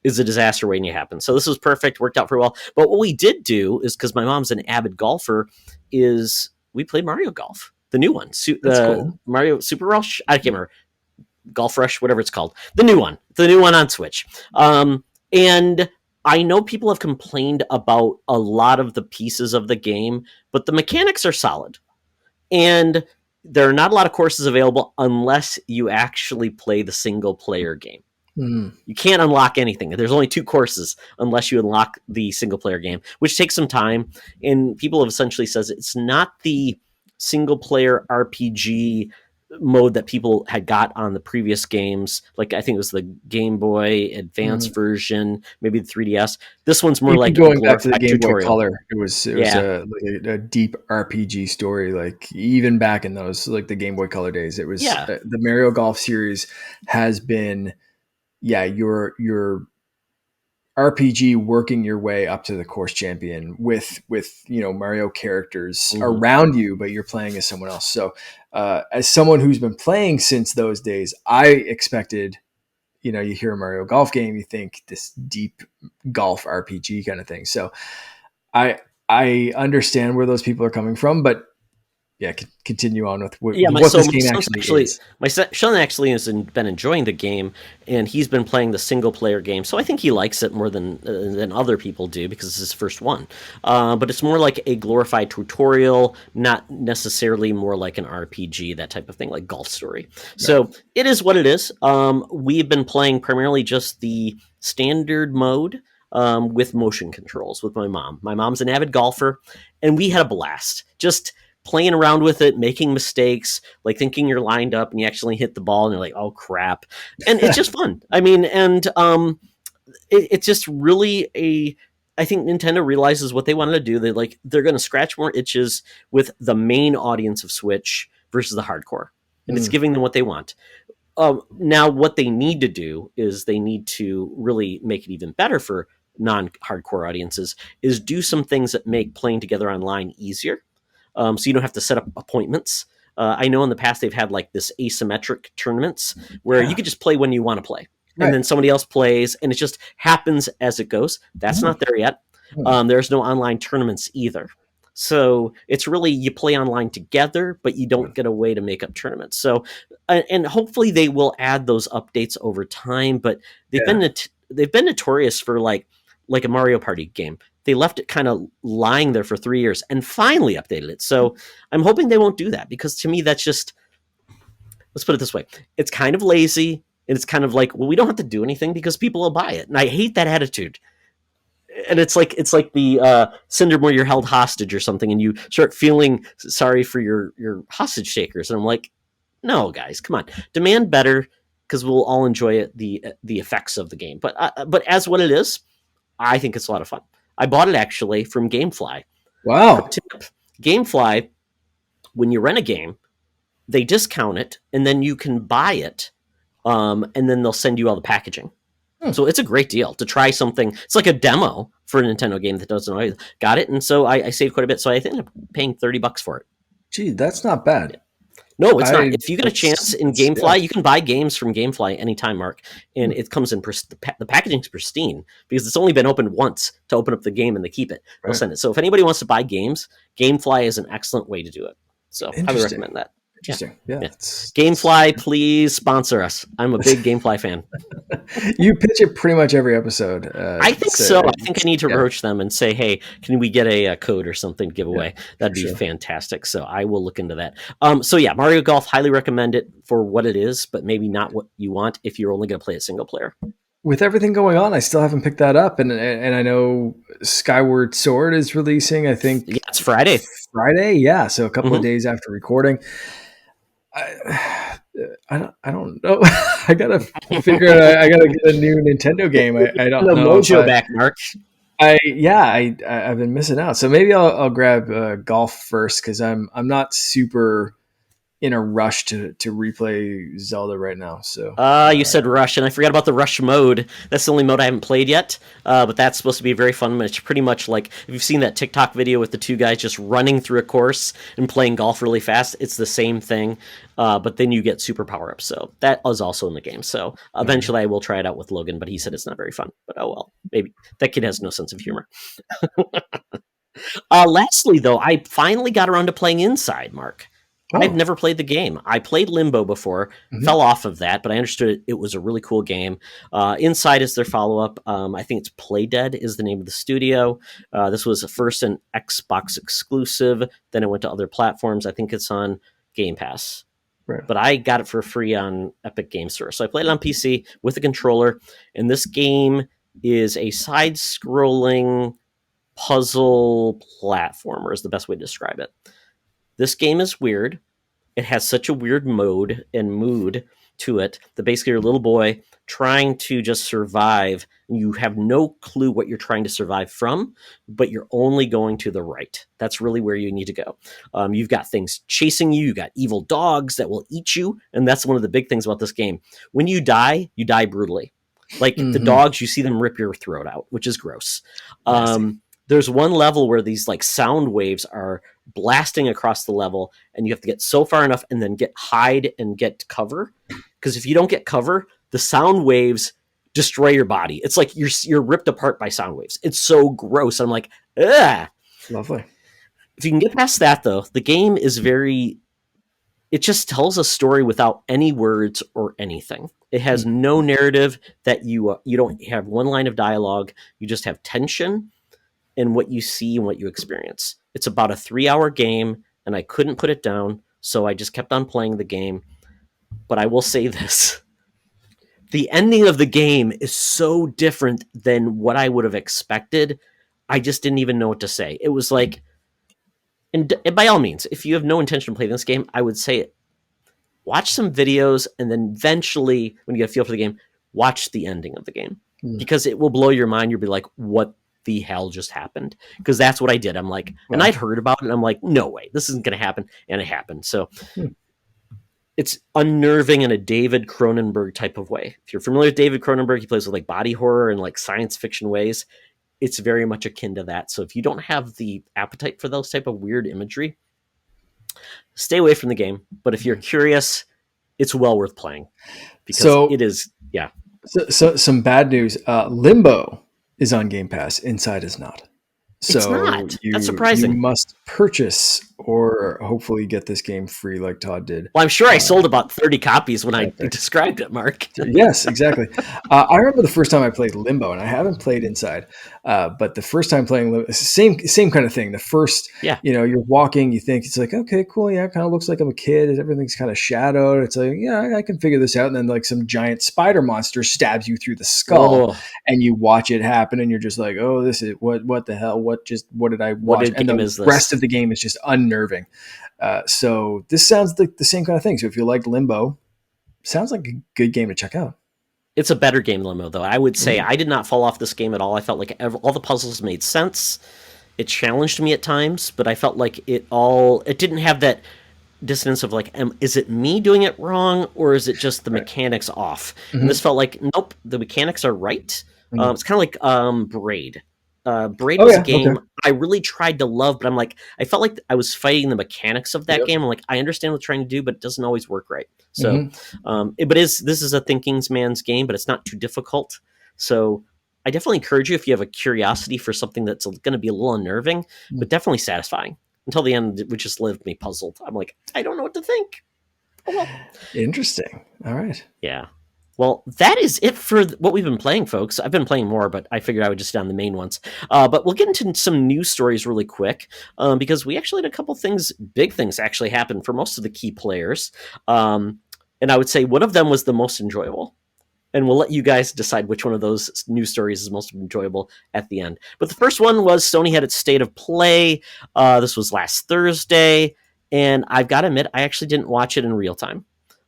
is a disaster waiting to happen. So this was perfect. Worked out pretty well. But what we did do is, because my mom's an avid golfer, is we played Mario Golf, the new one, That's the cool. Mario Super Rush. I can't remember, Golf Rush, whatever it's called, the new one on Switch. And I know people have complained about a lot of the pieces of the game, but the mechanics are solid, and there are not a lot of courses available unless you actually play the single player game. Mm, You can't unlock anything. There's only two courses unless you unlock the single player game, which takes some time. And people have essentially says it's not the single player RPG mode that people had got on the previous games. Like I think it was the Game Boy Advance mm. version, maybe the 3DS. This one's more Even like a going back to the glorified Game Boy tutorial. Color, it was Yeah, like a deep RPG story. Like even back in those like the Game Boy Color days, it was yeah, the Mario Golf series has been, yeah, your RPG working your way up to the course champion with Mario characters hmm, around you, but you're playing as someone else. So as someone who's been playing since those days, I expected, you hear a Mario Golf game, you think this deep golf RPG kind of thing. So I understand where those people are coming from, but yeah, continue on with yeah. My what so this my game son's actually actually is. my son actually has been enjoying the game, and he's been playing the single player game. So I think he likes it more than other people do because it's his first one. But it's more like a glorified tutorial, not necessarily more like an RPG, that type of thing, like Golf Story. Right. So it is what it is. We've been playing primarily just the standard mode. With motion controls with my mom. My mom's an avid golfer, and we had a blast. Just playing around with it, making mistakes, like thinking you're lined up and you actually hit the ball and you're like, oh crap. And it's just fun. I mean, and it's just really I think Nintendo realizes what they wanted to do. They're going to scratch more itches with the main audience of Switch versus the hardcore, and it's Mm, giving them what they want. Now, what they need to do is they need to really make it even better for non-hardcore audiences. Is do some things that make playing together online easier, so you don't have to set up appointments. I know in the past they've had like this asymmetric tournaments where you yeah. could just play when you want to play, and Right. then somebody else plays, and it just happens as it goes. That's Mm, not there yet. mm. There's no online tournaments either. So it's really you play online together, but you don't get a way to make up tournaments. So, and hopefully they will add those updates over time. But they've Yeah. been they've been notorious for like a Mario Party game. They left it kind of lying there for 3 years and finally updated it. So I'm hoping they won't do that, because to me that's just, let's put it this way, it's kind of lazy, and it's kind of like, well, we don't have to do anything because people will buy it, and I hate that attitude. And it's like the syndrome where you're held hostage or something, and you start feeling sorry for your hostage takers, and I'm like, no, guys, come on, demand better, because we'll all enjoy it, the effects of the game. But as what it is, I think it's a lot of fun. I bought it actually from GameFly. Pro Wow. tip: GameFly, when you rent a game, they discount it, and then you can buy it, and then they'll send you all the packaging. Hmm. So it's a great deal to try something. It's like a demo for a Nintendo game that doesn't know. Got it, and so I saved quite a bit. So I think I'm paying $30 for it. Gee, that's not bad. No, it's not. I If you get a chance in yeah. GameFly, you can buy games from GameFly anytime, Mark, and it comes in the packaging's pristine, because it's only been opened once to open up the game, and they keep it. They'll Right. send it. So if anybody wants to buy games, GameFly is an excellent way to do it. So I would recommend that. Yeah. Interesting. Yeah. Yeah. GameFly, please sponsor us. I'm a big GameFly fan. You pitch it pretty much every episode. I think so. I think I need to approach them and say, hey, can we get a code or something to give away? That'd be fantastic. So I will look into that. So yeah, Mario Golf, highly recommend it for what it is, but maybe not what you want if you're only going to play it single player. With everything going on, I still haven't picked that up, and I know Skyward Sword is releasing. I think it's Friday. Yeah, so a couple of days after recording. I don't know. I gotta figure out. I gotta get a new Nintendo game. I don't know. Mojo back, Mark. I've been missing out. So maybe I'll grab golf first, because I'm not super in a rush to replay Zelda right now. So you said rush, and I forgot about the rush mode. That's the only mode I haven't played yet, but that's supposed to be very fun. It's pretty much like, if you've seen that TikTok video with the two guys just running through a course and playing golf really fast, it's the same thing, but then you get super power-ups. So that is also in the game. So eventually I will try it out with Logan, but he said it's not very fun. But oh well, maybe. That kid has no sense of humor. Lastly, though, I finally got around to playing Inside, Mark. I've never played the game. I played Limbo before, fell off of that, but I understood it was a really cool game. Inside is their follow-up. I think it's Playdead is the name of the studio. This was first an Xbox exclusive, then it went to other platforms. I think it's on Game Pass. Right. But I got it for free on Epic Game Store. So I played it on PC with a controller, and this game is a side-scrolling puzzle platformer is the best way to describe it. This game is weird. It has such a weird mode and mood to it that basically you're a little boy trying to just survive. You have no clue what you're trying to survive from, but you're only going to the right. That's really where you need to go. You've got things chasing you. You got evil dogs that will eat you. And that's one of the big things about this game. When you die brutally. Like the dogs, you see them rip your throat out, which is gross. There's one level where these like sound waves are blasting across the level, and you have to get so far enough and then hide and get cover. Because if you don't get cover, the sound waves destroy your body. It's like you're ripped apart by sound waves. It's so gross. I'm like, ugh. Lovely. If you can get past that, though, the game is it just tells a story without any words or anything. It has no narrative that you don't have one line of dialogue. You just have tension and what you see and what you experience. It's about a 3-hour game, and I couldn't put it down, so I just kept on playing the game. But I will say this. The ending of the game is so different than what I would have expected. I just didn't even know what to say. It was like, and by all means, if you have no intention of playing this game, I would say watch some videos, and then eventually, when you get a feel for the game, watch the ending of the game. Because it will blow your mind. You'll be like, what the hell just happened? Because that's what I did. I'm like, and I'd heard about it, and I'm like, no way, this isn't going to happen. And it happened. So it's unnerving in a David Cronenberg type of way. If you're familiar with David Cronenberg, he plays with like body horror and like science fiction ways. It's very much akin to that. So if you don't have the appetite for those type of weird imagery, stay away from the game. But if you're curious, it's well worth playing, because it is. Yeah. So some bad news. Limbo is on Game Pass. Inside is not. So it's not. That's surprising. You must purchase or hopefully get this game free like Todd did. Well, I'm sure I sold about 30 copies when I Epic. described it, Mark. Yes, exactly. I remember the first time I played Limbo, and I haven't played Inside, but the first time playing Limbo, same kind of thing. The first, Yeah. you're walking, you think it's like, okay, cool, yeah, it kind of looks like I'm a kid. Everything's kind of shadowed. It's like, yeah, I can figure this out. And then like some giant spider monster stabs you through the skull, Oh, and you watch it happen, and you're just like, oh, this is what the hell? What did I what watch? a And game the is rest this? of the game is just unnerving. So this sounds like the same kind of thing. So if you like Limbo, sounds like a good game to check out. It's a better game than Limo, though. I would say Mm-hmm. I did not fall off this game at all. I felt like all the puzzles made sense. It challenged me at times, but I felt like it didn't have that dissonance of like, is it me doing it wrong or is it just the Right. mechanics off? And Mm-hmm. this felt like, nope, the mechanics are right. Mm-hmm. It's kind of like Braid. Braid Oh was a yeah. Okay. game I really tried to love, but I'm like, I felt like I was fighting the mechanics of that Yep. game. I'm like, I understand what they're trying to do, but it doesn't always work right. So, Mm-hmm. this is a thinking man's game, but it's not too difficult. So, I definitely encourage you if you have a curiosity for something that's going to be a little unnerving, but definitely satisfying. Until the end, which just left me puzzled. I'm like, I don't know what to think. Oh well. Interesting. All right. Yeah. Well, that is it for what we've been playing, folks. I've been playing more, but I figured I would just down the main ones. But we'll get into some news stories really quick because we actually had a couple things, big things actually happen for most of the key players. And I would say one of them was the most enjoyable. And we'll let you guys decide which one of those news stories is most enjoyable at the end. But the first one was Sony had its State of Play. This was last Thursday. And I've got to admit, I actually didn't watch it in real time.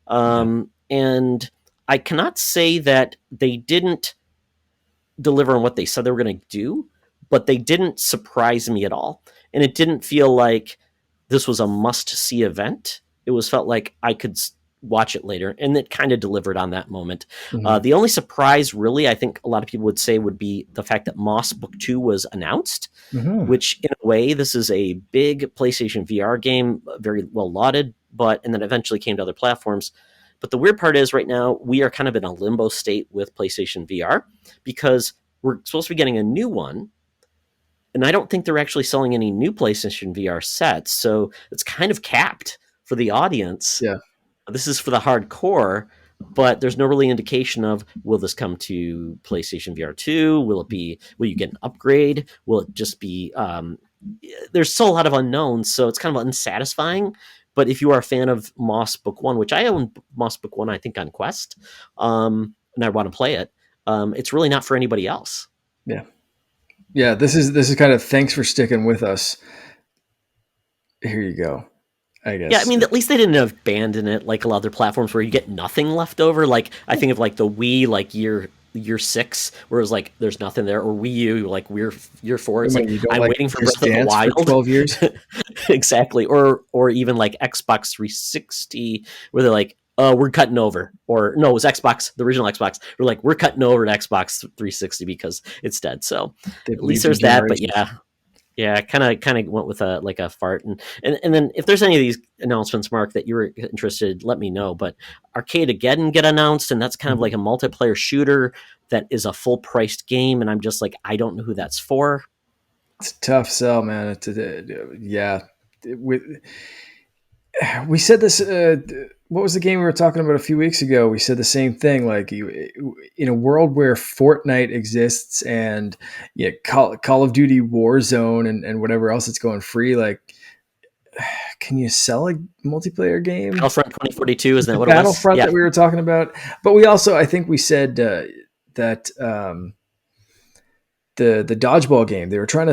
And I cannot say that they didn't deliver on what they said they were going to do, but they didn't surprise me at all. And it didn't feel like this was a must-see event. It was felt like I could watch it later, and it kind of delivered on that moment. Mm-hmm. The only surprise, really, I think a lot of people would say would be the fact that Moss Book 2 was announced, Mm-hmm. which in a way, this is a big PlayStation VR game, very well lauded, and then eventually came to other platforms. But the weird part is right now, we are kind of in a limbo state with PlayStation VR because we're supposed to be getting a new one, and I don't think they're actually selling any new PlayStation VR sets, so it's kind of capped for the audience. Yeah. This is for the hardcore, but there's no really indication of will this come to PlayStation VR 2? Will you get an upgrade? Will it just be there's still a lot of unknowns, so it's kind of unsatisfying. But if you are a fan of Moss Book 1, which I own Moss Book 1, I think on Quest, and I want to play it, it's really not for anybody else. Yeah. Yeah. This is kind of thanks for sticking with us. Here you go. I guess. Yeah, I mean, at least they didn't abandon it like a lot of other platforms where you get nothing left over. Like, I think of like the Wii, like year 6, where it was like there's nothing there, or Wii U, like year 4. It's I like mean, you don't I'm like waiting for Just Breath of the Dance for Wild. 12 years. Exactly, or even like Xbox 360, where they're like, we're cutting over, or no, it was Xbox, the original Xbox. We're like, we're cutting over to Xbox 360 because it's dead. So They at least believed in there's that. But generations. yeah, kind of went with a fart, and then if there's any of these announcements, Mark, that you were interested, let me know. But Arcade Again get announced, and that's kind of like a multiplayer shooter that is a full priced game, and I'm just like, I don't know who that's for. It's a tough sell, man. Yeah. We said this. What was the game we were talking about a few weeks ago? We said the same thing. Like, in a world where Fortnite exists and Call of Duty Warzone and whatever else that's going free, like, can you sell a multiplayer game? Battlefront 2042, isn't that what it was? Battlefront Yeah, that we were talking about, but we also, I think we said that the dodgeball game they were going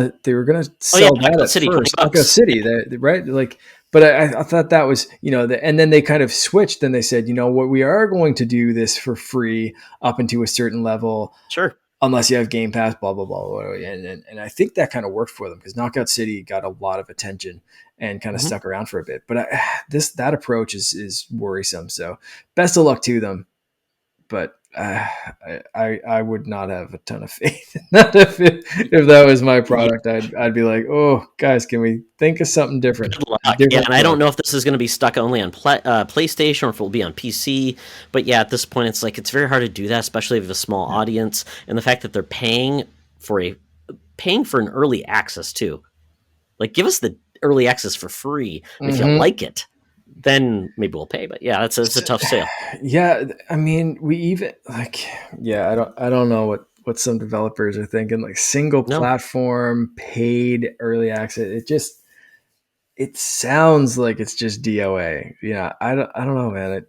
to sell that Knockout at City, 20 first, Knockout bucks. City, right? Like, but I thought that was, and then they kind of switched. Then they said, you know what, we are going to do this for free up into a certain level, Sure. unless you have Game Pass, blah blah blah, and I think that kind of worked for them because Knockout City got a lot of attention and kind of stuck around for a bit. But that approach is worrisome. So best of luck to them. But I would not have a ton of faith in that if that was my product. I'd be like, oh guys, can we think of something different? Good luck. Yeah, and I don't know if this is going to be stuck only on PlayStation or if it'll be on PC. But yeah, at this point, it's like it's very hard to do that, especially if you have a small audience. And the fact that they're paying for an early access too. Like, give us early access for free. And if you Mm-hmm. like it, then maybe we'll pay. But yeah, that's a tough sale. Yeah, I mean, we even like, yeah, I don't know what some developers are thinking. Like single No, platform, paid early access. It sounds like it's just DOA. Yeah, I don't know, man.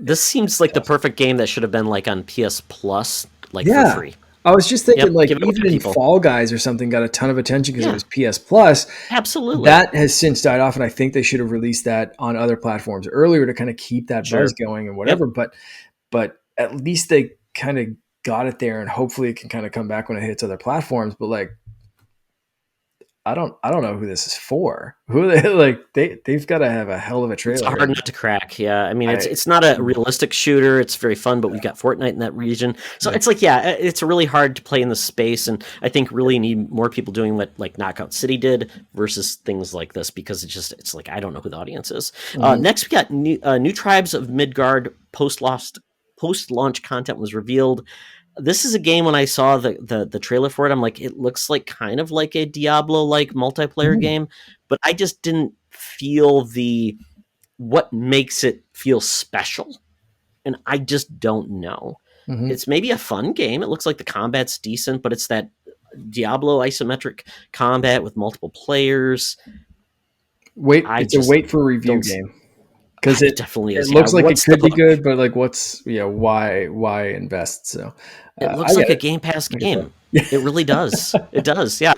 this seems like the Tough. perfect game that should have been like on PS Plus, like for Yeah, free. I was just thinking, Yep, like, give it away even to in people. Fall Guys or something, got a ton of attention because it Yeah, was PS Plus. absolutely. That has since died off, and I think they should have released that on other platforms earlier to kind of keep that buzz Sure. going and whatever. Yep. But at least they kind of got it there, and hopefully it can kind of come back when it hits other platforms. But like, I don't know who this is for. Who they like? They've got to have a hell of a It's trailer. hard And not to crack. Yeah, I mean, I it's not a realistic shooter. It's very fun, but we've got Fortnite in that region, so yeah. it's like, yeah, it's really hard to play in this space, and I think really need more people doing what like Knockout City did versus things like this because it's like I don't know who the audience is. Mhm. Next, we got new Tribes of Midgard post launch content was revealed. This is a game when I saw the trailer for it, I'm like, it looks like kind of like a Diablo like multiplayer Mhm. game, but I just didn't feel the what makes it feel special, and I just don't know. Mhm. It's maybe a fun game. It looks like the combat's decent, but it's that Diablo isometric combat with multiple players. Wait, I it's a just wait for review don't. game because It it definitely it is. Yeah. looks like it What's the could be hook? good, but like, what's why invest? So It I looks like get a it. Game Pass I get game. that. It really does. It does. Yeah.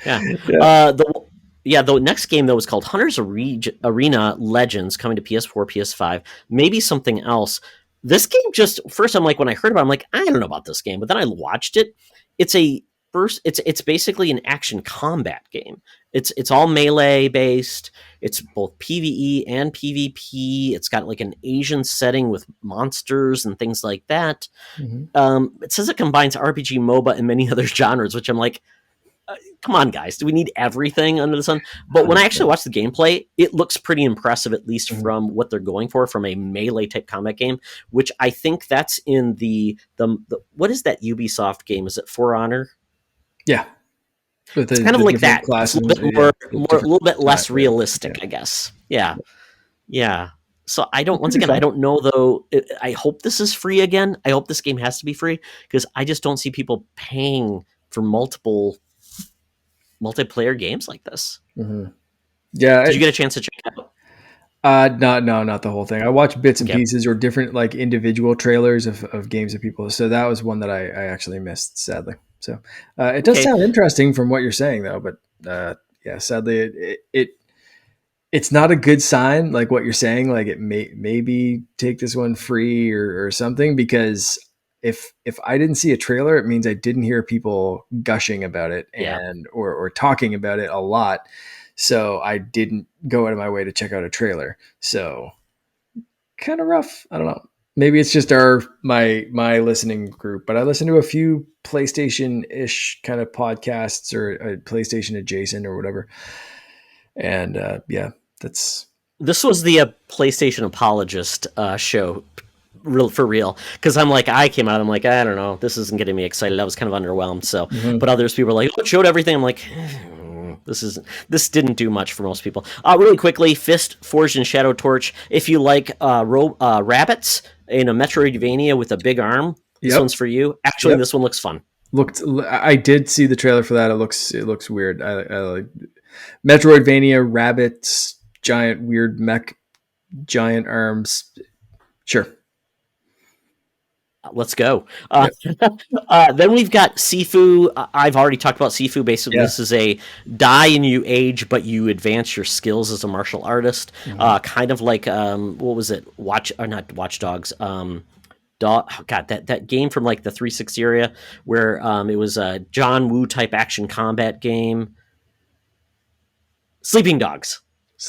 Yeah. Yeah. The the next game though is called Arena Legends, coming to PS4, PS5, maybe something else. This game just first, I'm like, when I heard about it, I'm like, I don't know about this game, but then I watched it. It's a first. It's basically an action combat game. It's all melee based. It's both PVE and PvP. It's got like an Asian setting with monsters and things like that. Mhm. It says it combines RPG, MOBA, and many other genres, which I'm like, come on, guys, do we need everything under the sun? But when I actually 100%. watch the gameplay, it looks pretty impressive, at least Mhm. from what they're going for from a melee type combat game, which I think that's in the what is that Ubisoft game? Is it For Honor? Yeah, with It's kind of the like different that. It's a little classes, bit yeah, the a different little bit time, less yeah, yeah, realistic, I guess. Yeah, yeah. So I don't. it could Once be again, I fun. don't know though. I hope this is free again. I hope this game has to be free because I just don't see people paying for multiple multiplayer games like this. Mhm. Yeah, Did you get a chance to check it out? not the whole thing. I watched bits and Okay. pieces or different like individual trailers of games that people. So that was one that I actually missed, sadly. So it does Okay. sound interesting from what you're saying, though. But yeah, sadly, it's not a good sign. Like what you're saying, like it may maybe take this one free or something because if I didn't see a trailer, it means I didn't hear people gushing about it Yeah. and or talking about it a lot. So I didn't go out of my way to check out a trailer. So kind of rough. I don't know. Maybe it's just my listening group, but I listen to a few PlayStation ish kind of podcasts or PlayStation adjacent or whatever. And yeah, that's This was the PlayStation apologist show, real for real. Because I'm like, I came out, I'm like, I don't know, this isn't getting me excited. I was kind of underwhelmed. So, mhm. but others people were like, oh, it showed everything. I'm like, this didn't do much for most people. Really quickly, Fist Forged in Shadow Torch. If you like rabbits in a Metroidvania with a big arm, this Yep, one's for you. Actually, yep. this one looks fun. Looked. I did see the trailer for that. It looks weird. I like Metroidvania rabbits, giant weird mech, giant arms. Sure. Let's go. Yep. Then we've got Sifu. I've already talked about Sifu. Basically, Yeah. this is a die and you age, but you advance your skills as a martial artist. Mhm. Kind of like what was it? Watch or not Watch Dogs. Dog. Oh God, that game from like the 360 area where it was a John Woo type action combat game. Sleeping Dogs.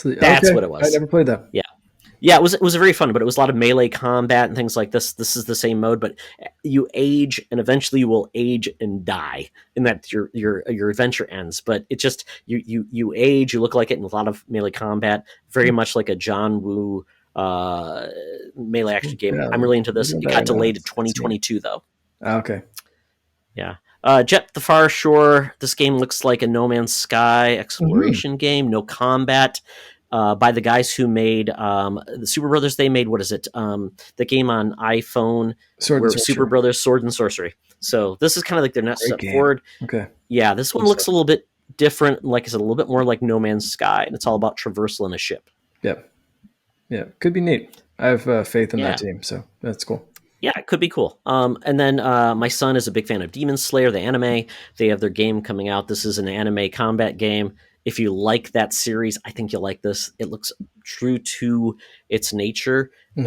That's Okay. what it I was. never played that. Yeah. Yeah, it was very fun, but it was a lot of melee combat and things like this. This is the same mode, but you age, and eventually you will age and die, and that your adventure ends. But it just you age, you look like it in a lot of melee combat, very much like a John Woo uh, melee action game. Yeah. I'm really into this. Look at It that got right now. delayed to That's neat. 2022 though. Okay. Yeah. Jet the Far Shore. This game looks like a No Man's Sky Hmm. exploration game. No combat. By the guys who made the Super Brothers. They made, what is it? The game on iPhone Sword and where Super Sorcery. Brothers Sword and Sorcery. So this is kind of like their next Great step game. forward. Okay. Yeah, this one Good looks stuff. a little bit different. Like I said, a little bit more like No Man's Sky, and it's all about traversal in a ship. Yeah. Yeah. Could be neat. I have faith in that Yeah, team. So that's cool. yeah, it could be cool. And then my son is a big fan of Demon Slayer, the anime. They have their game coming out. This is an anime combat game. If you like that series, I think you'll like this. It looks true to its nature. Hmm.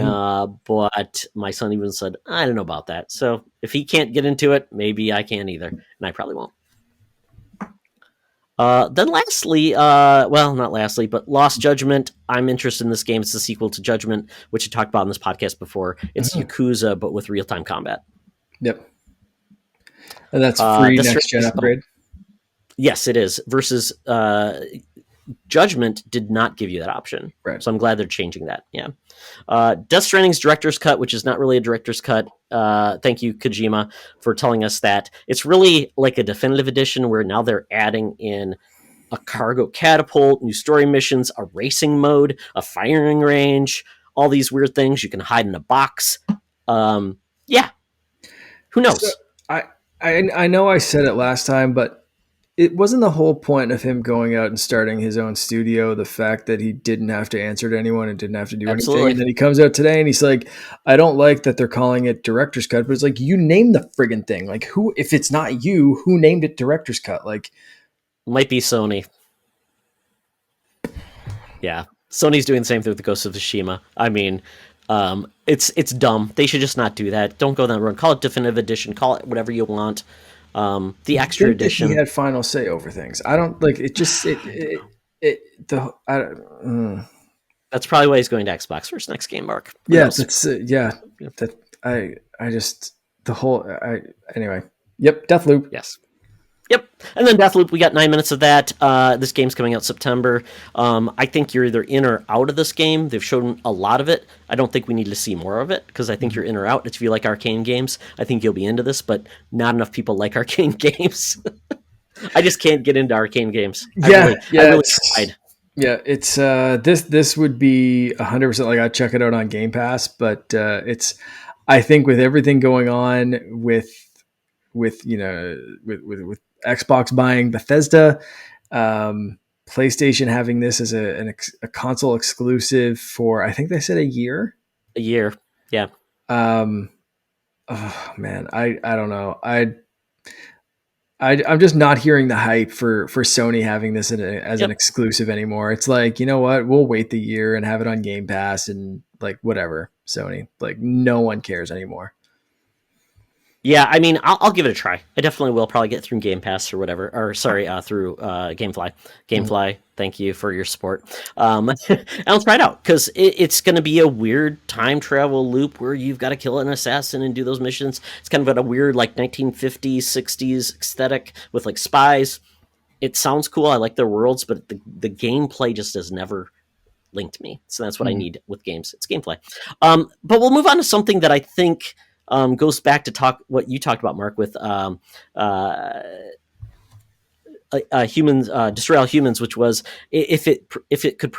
But my son even said, I don't know about that. So if he can't get into it, maybe I can't either. And I probably won't. Then lastly, well, not lastly, but Lost Judgment. I'm interested in this game. It's the sequel to Judgment, which I talked about in this podcast before. It's Hmm. Yakuza, but with real time combat. Yep. And that's free Death next gen Stranding. Oh, upgrade. yes, it is. Versus Judgment did not give you that option, Right. so I'm glad they're changing that. Yeah. Death Stranding's director's cut, which is not really a director's cut. Thank you, Kojima, for telling us that it's really like a definitive edition where now they're adding in a cargo catapult, new story missions, a racing mode, a firing range, all these weird things. You can hide in a box. Yeah, who So knows? I, I know I said it last time, but it wasn't the whole point of him going out and starting his own studio the fact that he didn't have to answer to anyone and didn't have to do anything. And Absolutely. then he comes out today and he's like, I don't like that they're calling it director's cut, but it's like, you name the friggin' thing. Like, who, if it's not you, who named it director's cut? Like, Might be Sony. Yeah, Sony's doing the same thing with the Ghost of Tsushima. I mean, it's dumb. They should just not do that. Don't go that road. Call it definitive edition. Call it whatever you want. The you extra think that he edition. had final say over things. I don't like it. Just the I don't. That's probably why he's going to Xbox for his next game, Mark. Who Yeah, knows? that's yeah. That I just the whole I anyway. Yep, Deathloop. Yes. Yep. And then Deathloop, we got 9 minutes of that. This game's coming out September. I think you're either in or out of this game. They've shown a lot of it. I don't think we need to see more of it because I think you're in or out. If you like arcane games, I think you'll be into this, but not enough people like arcane games. I just can't get into arcane games. Yeah, I yeah, really it's tried. yeah, it's this would be 100% like I'd check it out on Game Pass, but it's I think with everything going on with you know with Xbox buying Bethesda, PlayStation having this as a console exclusive for I think they said a year. A year. Yeah. Um, oh man, I don't know. I'm just not hearing the hype for Sony having this as an Yep. exclusive anymore. It's like, you know what? We'll wait the year and have it on Game Pass and like whatever. Sony, like no one cares anymore. Yeah, I mean, I'll give it a try. I definitely will probably get through Game Pass or whatever, or sorry, through GameFly. Mhm. GameFly, thank you for your support. I'll try it out because it's going to be a weird time travel loop where you've got to kill an assassin and do those missions. It's kind of a weird like 1950s, 60s aesthetic with like spies. It sounds cool. I like their worlds, but the gameplay just has never linked me. So that's what I Mhm. need with games. It's gameplay. But we'll move on to something that I think goes back to talk what you talked about, Mark, with uh, humans, destroy all humans, which was if it could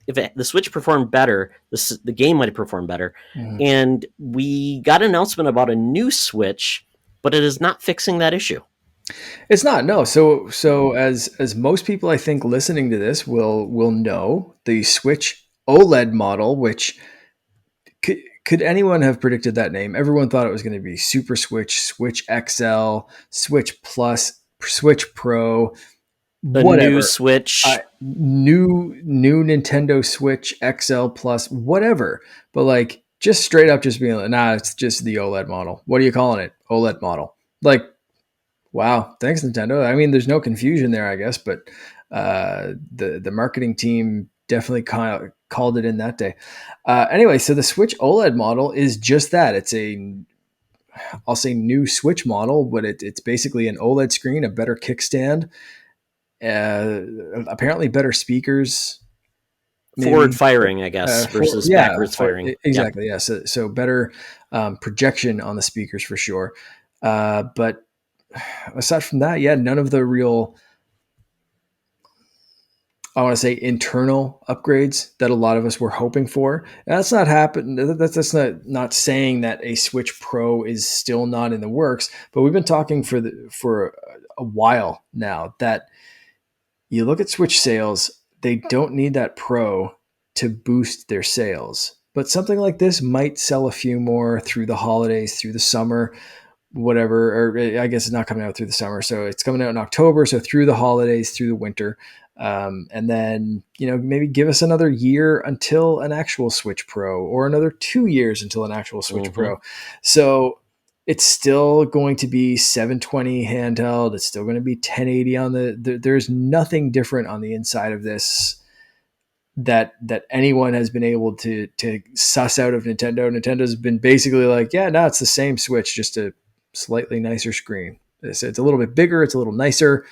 the Switch performed better, the game might have performed better. Mhm. And we got an announcement about a new Switch, but it is not fixing that issue. It's not no. So as most people I think listening to this will know, the Switch OLED model, which could anyone have predicted that name? Everyone thought it was going to be Super Switch, Switch XL, Switch Plus, Switch Pro, The new whatever. Switch, New Nintendo Switch XL Plus, whatever. But like just straight up just being like, nah, it's just the OLED model. What are you calling it? OLED model. Like, wow, thanks Nintendo. I mean, there's no confusion there, I guess, but the marketing team definitely called it in that day. Anyway, so the Switch OLED model is just that. It's a I'll say new Switch model, but it's basically an OLED screen, a better kickstand, apparently better speakers, forward maybe. firing, I guess, versus Yeah, backwards firing. Yeah. exactly. Yeah, so better projection on the speakers for sure. But aside from that, yeah, none of the real, I want to say, internal upgrades that a lot of us were hoping for. And that's not happened. That's not saying that a Switch Pro is still not in the works, but we've been talking for a while now that you look at Switch sales, they don't need that Pro to boost their sales. But something like this might sell a few more through the holidays, through the summer, whatever. Or I guess it's not coming out through the summer, so it's coming out in October. So through the holidays, through the winter, and then maybe give us another year until an actual Switch Pro, or another 2 years until an actual Switch Pro. So it's still going to be 720 handheld. It's still going to be 1080 on there's nothing different on the inside of this that anyone has been able to suss out of Nintendo. Nintendo's been basically like, yeah, no, it's the same Switch, just a slightly nicer screen. It's a little bit bigger. It's a little nicer.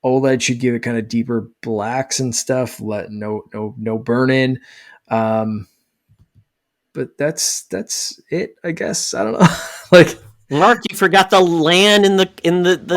OLED should give it kind of deeper blacks and stuff. Let no burn in. But that's it, I guess. I don't know. Like, Mark, you forgot the LAN in the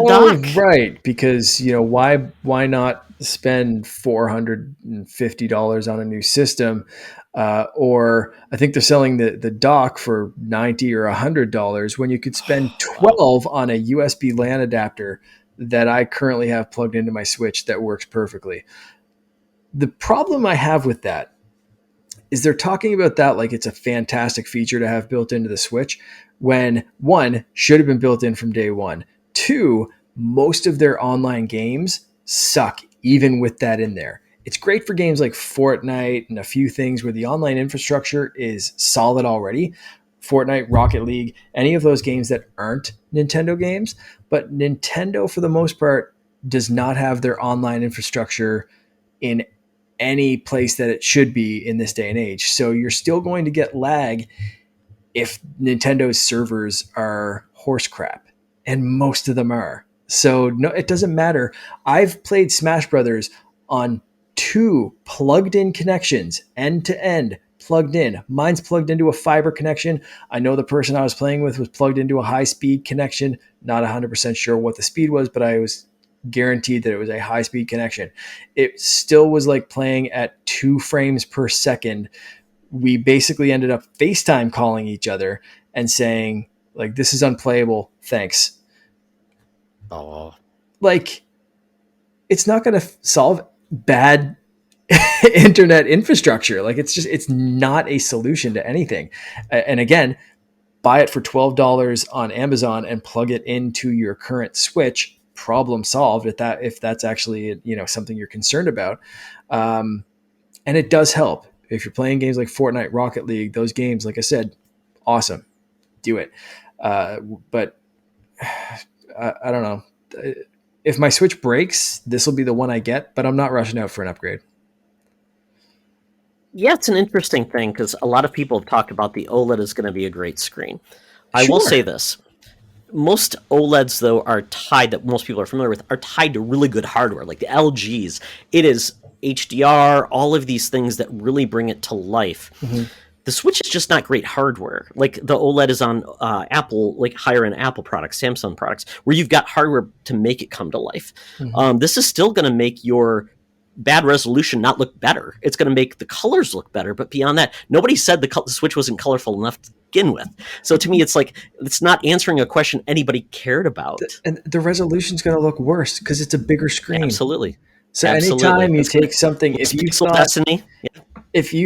dock. Right, because why not spend $450 on a new system, or I think they're selling the dock for $90 or $100 when you could spend $12 on a USB LAN adapter that I currently have plugged into my Switch that works perfectly. The problem I have with that is they're talking about that like it's a fantastic feature to have built into the Switch, when one, should have been built in from day one. Two, most of their online games suck even with that in there. It's great for games like Fortnite and a few things where the online infrastructure is solid already. Fortnite, Rocket League, any of those games that aren't Nintendo games. But Nintendo, for the most part, does not have their online infrastructure in any place that it should be in this day and age. So you're still going to get lag if Nintendo's servers are horse crap, and most of them are. So no, it doesn't matter. I've played Smash Brothers on 2 plugged in connections, end to end, plugged in. Mine's plugged into a fiber connection. I know the person I was playing with was plugged into a high speed connection. Not 100% sure what the speed was, but I was guaranteed that it was a high speed connection. It still was like playing at 2 frames per second. We basically ended up FaceTime calling each other and saying, like, this is unplayable. Thanks. Oh, like, it's not going to solve bad internet infrastructure. Like, it's not a solution to anything. And again, buy it for $12 on Amazon and plug it into your current Switch. Problem solved. If that's actually something you're concerned about, and it does help if you're playing games like Fortnite, Rocket League. Those games, like I said, awesome. Do it. But I don't know. If my Switch breaks, this will be the one I get. But I'm not rushing out for an upgrade. yeah, it's an interesting thing because a lot of people have talked about the OLED is going to be a great screen. I Sure. will say this. Most OLEDs, though, are tied, that most people are familiar with, are tied to really good hardware, like the LGs. It is HDR, all of these things that really bring it to life. Mm-hmm. The Switch is just not great hardware. Like the OLED is on Apple, like higher end Apple products, Samsung products, where you've got hardware to make it come to life. Mm-hmm. This is still going to make your bad resolution not look better. It's going to make the colors look better, but beyond that, nobody said the Switch wasn't colorful enough to begin with. So to me, it's like it's not answering a question anybody cared about. And the resolution's going to look worse because it's a bigger screen. Absolutely. So Absolutely. anytime you It's take something, if you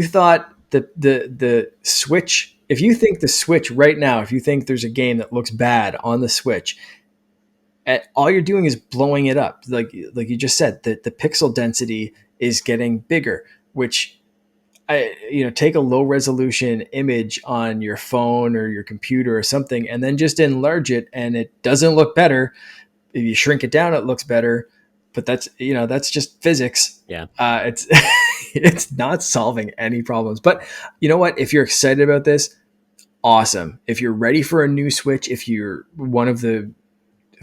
thought the Switch, if you think the Switch right now, if you think there's a game that looks bad on the Switch, all you're doing is blowing it up. Like you just said, the pixel density is getting bigger, which take a low resolution image on your phone or your computer or something, and then just enlarge it, and it doesn't look better. If you shrink it down, it looks better, but that's just physics. Yeah. It's it's not solving any problems. But you know what? If you're excited about this, awesome. If you're ready for a new Switch, if you're one of the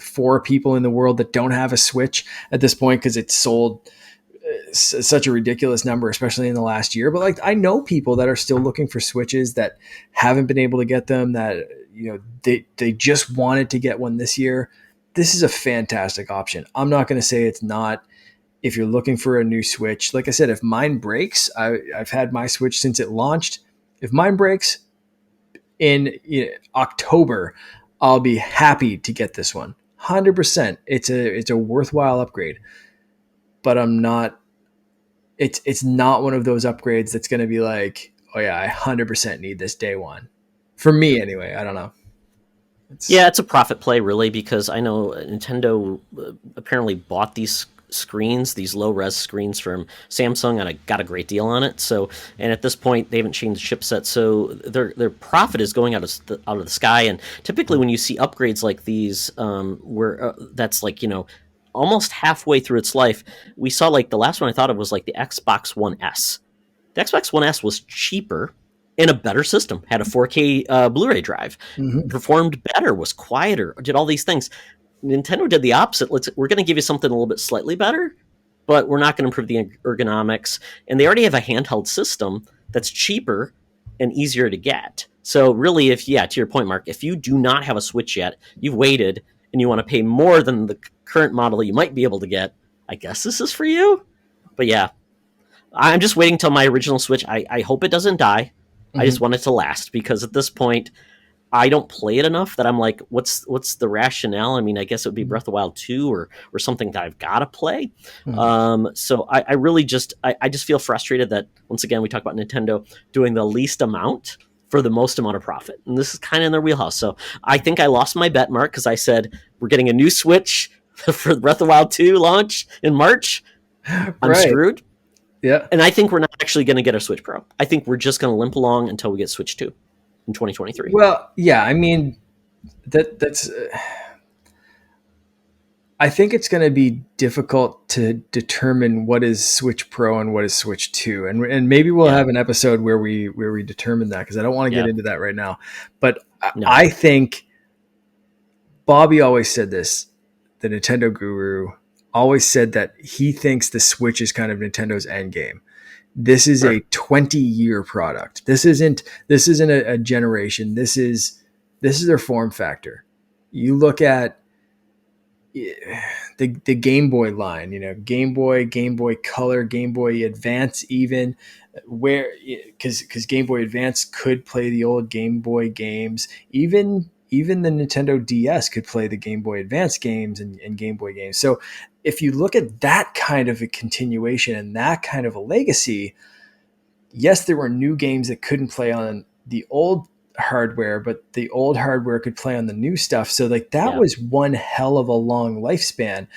4 people in the world that don't have a Switch at this point because it's sold such a ridiculous number, especially in the last year. But like, I know people that are still looking for Switches that haven't been able to get them, that they just wanted to get one this year. this is a fantastic option. I'm not going to say it's not. If you're looking for a new Switch, like I said, if mine breaks, I've had my Switch since it launched. If mine breaks in October, I'll be happy to get this one. 100%. It's a worthwhile upgrade, but I'm not. It's not one of those upgrades that's going to be like, oh yeah, I 100% need this day one. For me, anyway. I don't know. Yeah, it's a profit play, really, because I know Nintendo apparently bought these screens, these low res screens from Samsung, and I got a great deal on it. So, and at this point, they haven't changed the chipset, so their profit is going out of the sky. And typically, when you see upgrades like these, where that's like almost halfway through its life, we saw like the last one I thought of was like the Xbox One S. The Xbox One S was cheaper and a better system, had a 4K Blu-ray drive, performed better, was quieter, did all these things. Nintendo did the opposite. We're going to give you something a little bit slightly better, but we're not going to improve the ergonomics. And they already have a handheld system that's cheaper and easier to get. So really, to your point, Mark, if you do not have a Switch yet, you've waited, and you want to pay more than the current model you might be able to get, I guess this is for you. But yeah, I'm just waiting till my original Switch. I hope it doesn't die. I just want it to last, because at this point, I don't play it enough that I'm like, what's the rationale? I mean, I guess it would be Breath of the Wild 2 or something that I've got to play. So I really just feel frustrated that, once again, we talk about Nintendo doing the least amount for the most amount of profit. And this is kind of in their wheelhouse. So I think I lost my bet, Mark, because I said we're getting a new Switch for Breath of the Wild 2 launch in March. I'm screwed. Yeah. And I think we're not actually going to get a Switch Pro. I think we're just going to limp along until we get Switch 2 in 2023. Well, yeah, I mean, that's I think it's going to be difficult to determine what is Switch Pro and what is Switch 2. And maybe we'll have an episode where we determine that, because I don't want to get into that right now. But I think Bobby always said this, the Nintendo guru always said that he thinks the Switch is kind of Nintendo's end game. This is a 20-year product. This isn't a generation. This is their form factor. You look at the Game Boy line, Game Boy Color, Game Boy Advance, even because Game Boy Advance could play the old Game Boy games. Even the Nintendo DS could play the Game Boy Advance games and Game Boy games. So if you look at that kind of a continuation and that kind of a legacy, yes, there were new games that couldn't play on the old hardware, but the old hardware could play on the new stuff. So like that was one hell of a long lifespan.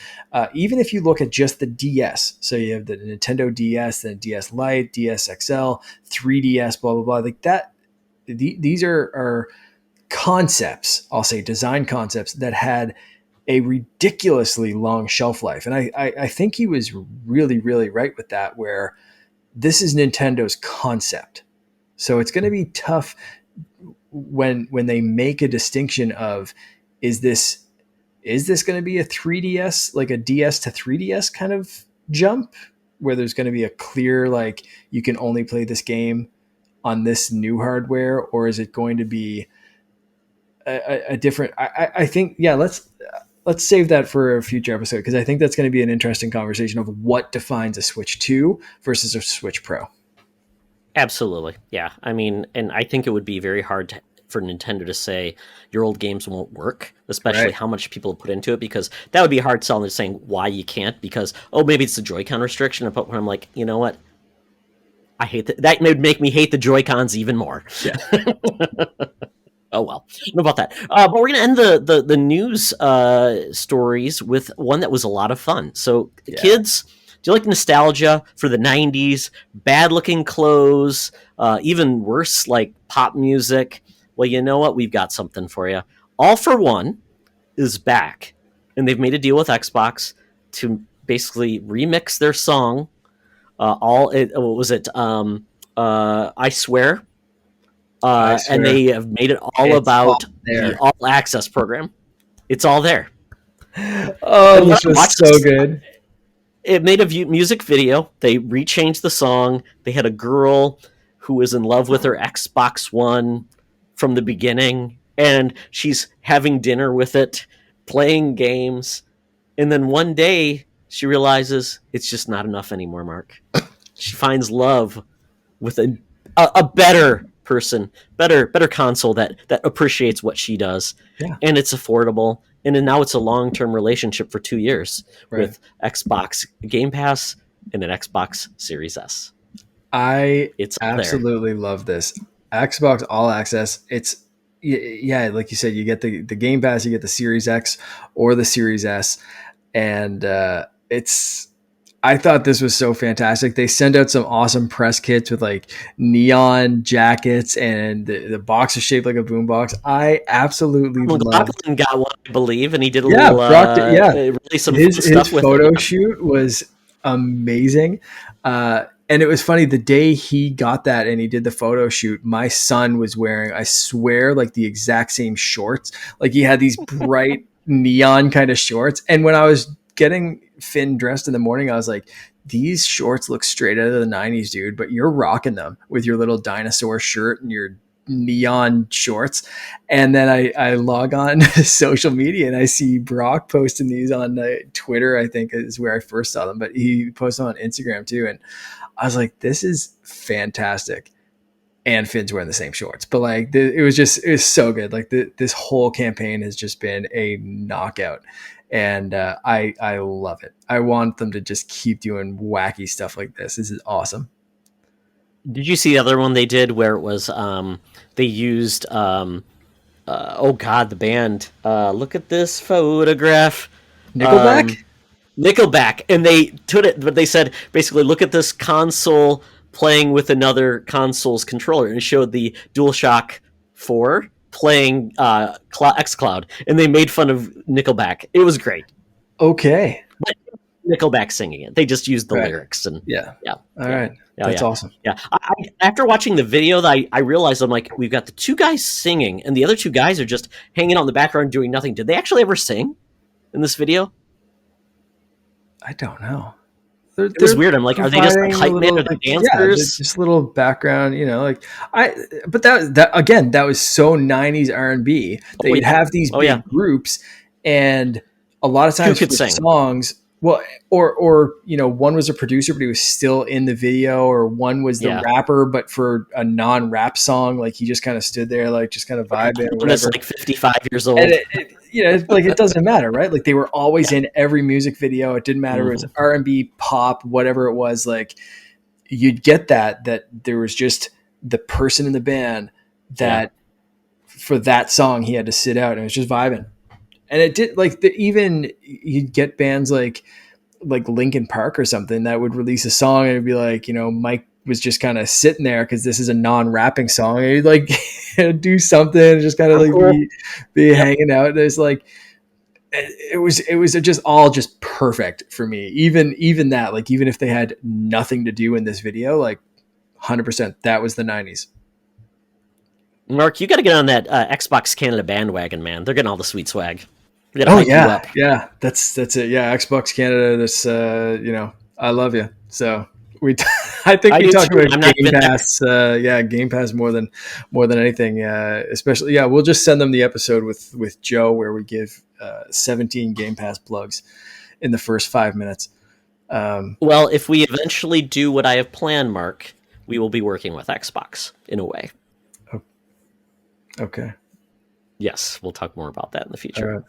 Even if you look at just the DS, so you have the Nintendo DS, then DS Lite, DS XL, 3DS, blah, blah, blah. Like that, these are concepts, I'll say design concepts that had a ridiculously long shelf life. And I think he was really, really right with that, where this is Nintendo's concept. So it's going to be tough when they make a distinction of, is this going to be a 3DS, like a DS to 3DS kind of jump, where there's going to be a clear, like, you can only play this game on this new hardware, or is it going to be a different, I think, let's save that for a future episode, because I think that's going to be an interesting conversation of what defines a Switch 2 versus a Switch Pro. Absolutely. Yeah. I mean, and I think it would be very hard for Nintendo to say your old games won't work, especially how much people put into it, because that would be hard selling, saying why you can't, because, maybe it's the Joy-Con restriction. But when I'm like, you know what? I hate that would make me hate the Joy-Cons even more. Yeah. Oh, well, enough about that. But we're going to end the news stories with one that was a lot of fun. So, kids, do you like nostalgia for the 90s, bad-looking clothes, even worse, like pop music? Well, you know what? We've got something for you. All For One is back, and they've made a deal with Xbox to basically remix their song. What was it? I Swear. And they have made it all about the All Access program. It's all there. Oh, this was so good. It made a music video. They rechanged the song. They had a girl who was in love with her Xbox One from the beginning, and she's having dinner with it. playing games, and then one day she realizes it's just not enough anymore, Mark. She finds love with a better person, better console that appreciates what she does, Yeah. and it's affordable. And then now it's a long-term relationship for 2 years Right. with Xbox Game Pass and an Xbox Series S. I It's all there. absolutely love this. Xbox All Access. It's yeah, like you said, you get the Game Pass, you get the Series X or the Series S, and it's. I thought this was so fantastic. They send out some awesome press kits with like neon jackets, and the box is shaped like a boombox. I absolutely love. McLaughlin got one, I believe, and he did a Yeah, little really some fun his stuff with photo it. shoot was amazing. And it was funny, the day he got that and he did the photo shoot, my son was wearing, I swear, like the exact same shorts. Like he had these bright neon kind of shorts. And when I was getting Finn dressed in the morning, I was like, these shorts look straight out of the 90s, dude, but you're rocking them with your little dinosaur shirt and your neon shorts. And then I log on to social media and I see Brock posting these on Twitter, I think is where I first saw them, but he posted on Instagram too. And I was like, this is fantastic. And Finn's wearing the same shorts, but like it was so good. Like this whole campaign has just been a knockout, and I love it. I want them to just keep doing wacky stuff like this. This is awesome. Did you see the other one they did where it was they used oh god, the band, look at this photograph, Nickelback. Nickelback, and they took it, but they said basically, look at this console playing with another console's controller, and it showed the DualShock 4 playing xCloud, and they made fun of Nickelback. It was great. Okay. But Nickelback singing it. They just used the Right. lyrics, and Yeah. yeah. All right. Yeah, That's yeah. awesome. Yeah. After watching the video, I realized, I'm like, we've got the two guys singing, and the other two guys are just hanging out in the background doing nothing. Did they actually ever sing in this video? I don't know. It was weird. I'm like, are they just like hype man or the dancers? Just little background, like but that again, that was so 90s R&B that you'd have these big groups, and a lot of times could for sing songs, well, or one was a producer but he was still in the video, or one was the rapper but for a non-rap song, like he just kind of stood there like just kind of vibing or whatever. That's like 55 years old. And like it doesn't matter, right? Like they were always in every music video. It didn't matter. It was R&B, pop, whatever it was. Like you'd get that there was just the person in the band that for that song he had to sit out and it was just vibing. And it did like even you'd get bands like Linkin Park or something that would release a song and it'd be like, Mike was just kind of sitting there because this is a non-rapping song. And he'd like do something, just kind of like be hanging out. There's like, it was just all just perfect for me. Even that, like, even if they had nothing to do in this video, like 100%, that was the 90s. Mark, you got to get on that Xbox Canada bandwagon, man. They're getting all the sweet swag. Oh yeah. Yeah. That's it. Yeah. Xbox Canada. This, I love you. So I think we talk about Game Pass. Game Pass more than anything. Especially, we'll just send them the episode with Joe where we give 17 Game Pass plugs in the first 5 minutes. Well, if we eventually do what I have planned, Mark, we will be working with Xbox in a way. Oh. Okay. Yes, we'll talk more about that in the future. All right.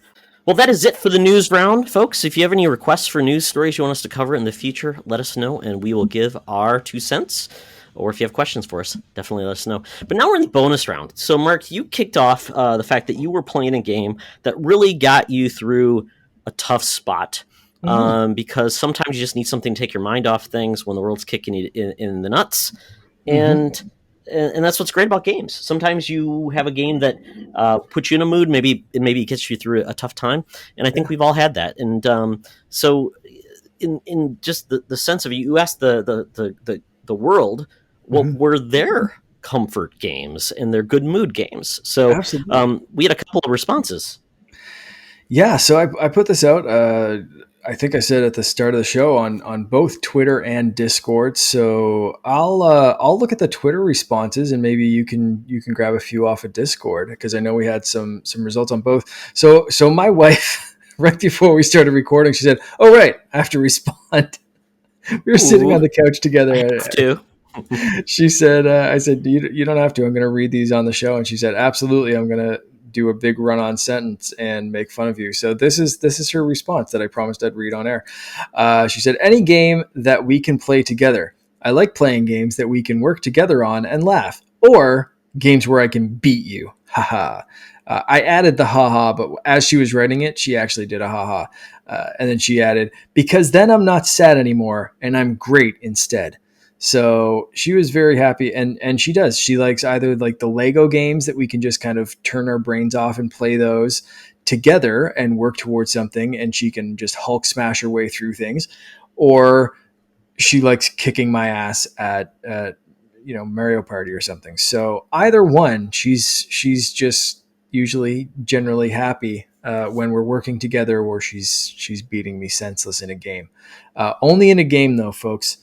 Well, that is it for the news round, folks. If you have any requests for news stories you want us to cover in the future, let us know, and we will give our 2 cents. Or if you have questions for us, definitely let us know. But now we're in the bonus round. So, Mark, you kicked off the fact that you were playing a game that really got you through a tough spot. Because sometimes you just need something to take your mind off things when the world's kicking you in the nuts. And that's what's great about games. Sometimes you have a game that puts you in a mood, maybe it gets you through a tough time. And I think we've all had that. And so in just the sense of you asked the world, what were their comfort games and their good mood games? So we had a couple of responses. Yeah, so I put this out. I think I said at the start of the show on both Twitter and Discord. So I'll look at the Twitter responses and maybe you can grab a few off of Discord because I know we had some results on both. So my wife right before we started recording, she said, "Oh, right, I have to respond." We were sitting on Ooh, the couch I together. have to. She said, "I said you don't have to. I'm going to read these on the show." And she said, "Absolutely, I'm going to do a big run-on sentence and make fun of you." So this is her response that I promised I'd read on air. She said, "Any game that we can play together. I like playing games that we can work together on and laugh, or games where I can beat you. Haha." I added the haha, but as she was writing it, she actually did a haha. And then she added, "Because then I'm not sad anymore and I'm great instead." So she was very happy, and she does. She likes either like the Lego games that we can just kind of turn our brains off and play those together and work towards something, and she can just Hulk smash her way through things, or she likes kicking my ass at Mario Party or something. So either one, she's just usually generally happy when we're working together, or she's beating me senseless in a game. Only in a game though, folks.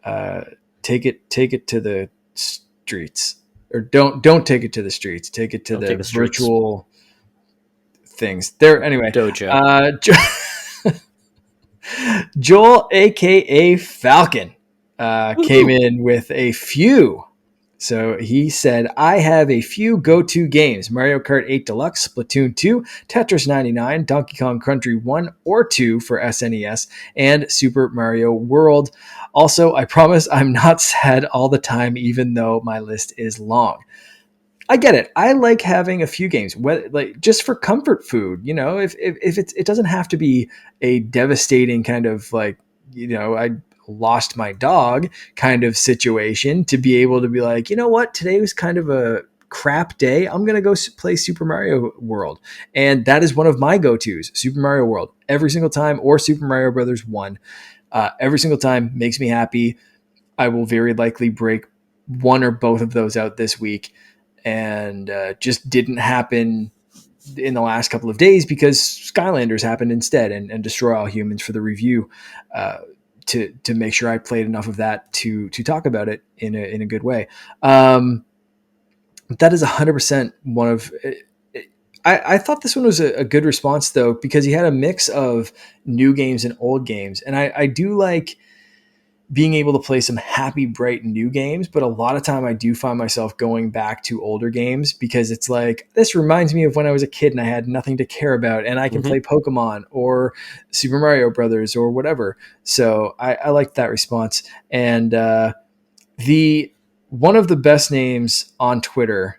Uh, take it to the streets, or don't take it to the streets. Take it to Don't take the the streets. virtual things. There anyway. Dojo. Uh, Joel, aka Falcon, came Woohoo. in with a few. So he said, "I have a few go-to games: Mario Kart 8 Deluxe, Splatoon 2, Tetris 99, Donkey Kong Country 1 or 2 for SNES, and Super Mario World. Also, I promise I'm not sad all the time, even though my list is long." I get it. I like having a few games, like just for comfort food. If it doesn't have to be a devastating kind of like, I lost my dog kind of situation, to be able to be like, you know what, today was kind of a crap day. I'm gonna go play Super Mario World, and that is one of my go-tos. Super Mario World every single time, or Super Mario Brothers 1. Every single time makes me happy. I will very likely break one or both of those out this week, and just didn't happen in the last couple of days because Skylanders happened instead, and Destroy All Humans for the review, uh, to make sure I played enough of that to talk about it in a good way. That is 100% one of. I thought this one was a good response though, because he had a mix of new games and old games, and I do like being able to play some happy, bright new games. But a lot of time I do find myself going back to older games, because it's like, this reminds me of when I was a kid and I had nothing to care about, and I can Hmm. play Pokemon or Super Mario Brothers or whatever. So I liked that response. And the one of the best names on Twitter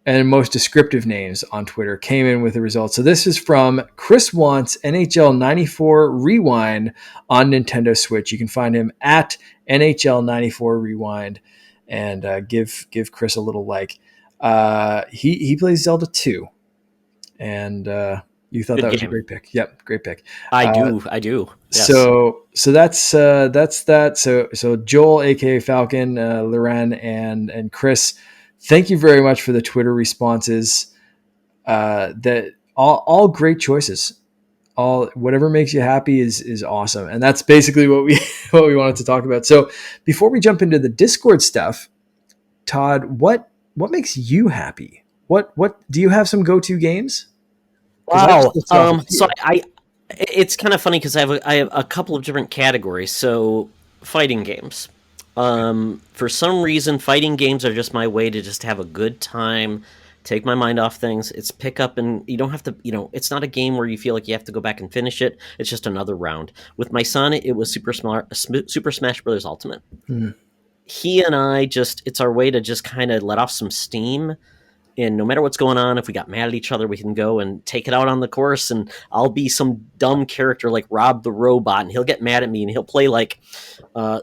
and most descriptive names on Twitter came in with the results. So this is from Chris Wants NHL 94 Rewind on Nintendo Switch. You can find him at NHL 94 Rewind, and give Chris a little like. He plays Zelda 2, and you thought Good that was a game. great pick. Yep, great pick. I Uh, do. I do. Yes. so that's that. So Joel, aka Falcon, Loren, and Chris, thank you very much for the Twitter responses. That all great choices. All whatever makes you happy is awesome, and that's basically what we what we wanted to talk about. So before we jump into the Discord stuff, Todd, what makes you happy? What do you have some go to games? Because I just Wow. listed off a So few. it's kind of funny because I have a couple of different categories. So fighting games. For some reason, fighting games are just my way to just have a good time, take my mind off things. It's pick up, and you don't have to. It's not a game where you feel like you have to go back and finish it. It's just another round. With my son, it was Super Smash Brothers Ultimate. Hmm. He and I just, it's our way to just kind of let off some steam, and no matter what's going on, if we got mad at each other, we can go and take it out on the course. And I'll be some dumb character like Rob the Robot, and he'll get mad at me, and he'll play like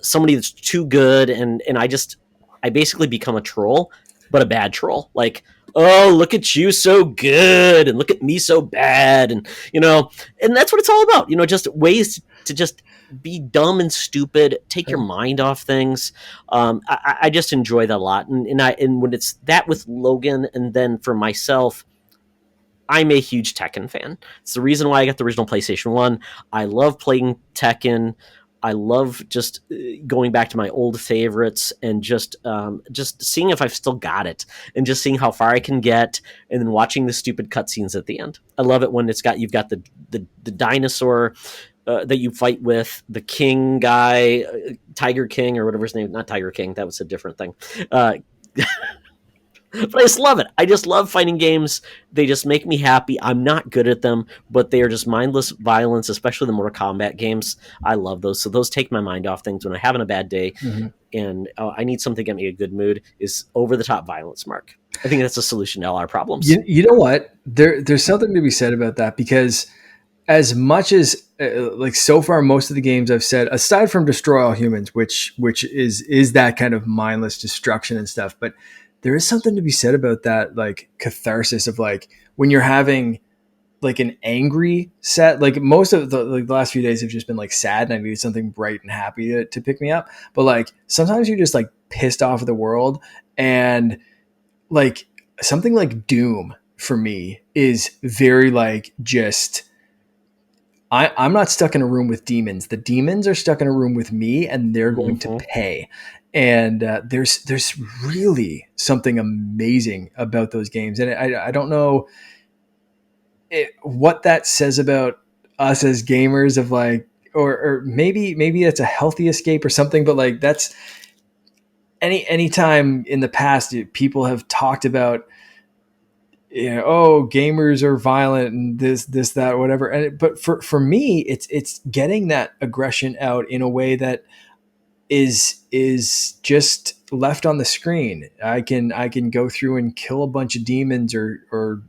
somebody that's too good, and I basically become a troll, but a bad troll. Like, oh, look at you so good, and look at me so bad, and that's what it's all about. Just ways to just be dumb and stupid, take your mind off things. I just enjoy that a lot, and when it's that with Logan, and then for myself, I'm a huge Tekken fan. It's the reason why I got the original PlayStation 1. I love playing Tekken. I love just going back to my old favorites and just seeing if I've still got it, and just seeing how far I can get, and then watching the stupid cutscenes at the end. I love it when you've got the dinosaur that you fight with, the king guy, Tiger King or whatever his name. Not Tiger King. That was a different thing. But I just love it. I just love fighting games. They just make me happy. I'm not good at them, but they are just mindless violence, especially the Mortal Kombat games. I love those. So those take my mind off things when I'm having a bad day and I need something to get me a good mood, is over-the-top violence, Mark. I think that's a solution to all our problems. You know what? There's something to be said about that, because as much as like so far, most of the games I've said, aside from Destroy All Humans, which is that kind of mindless destruction and stuff, but there is something to be said about that, like catharsis of like when you're having like an angry set. Like most of the last few days have just been like sad, and I needed something bright and happy to pick me up. But like sometimes you're just like pissed off of the world, and like something like Doom for me is very like just. I'm not stuck in a room with demons. The demons are stuck in a room with me, and they're going to pay. And there's really something amazing about those games. And I don't know what that says about us as gamers, of like, or maybe it's a healthy escape or something. But like that's any time in the past people have talked about, oh, gamers are violent and this, that, whatever. But for me, it's getting that aggression out in a way that is just left on the screen. I can go through and kill a bunch of demons, or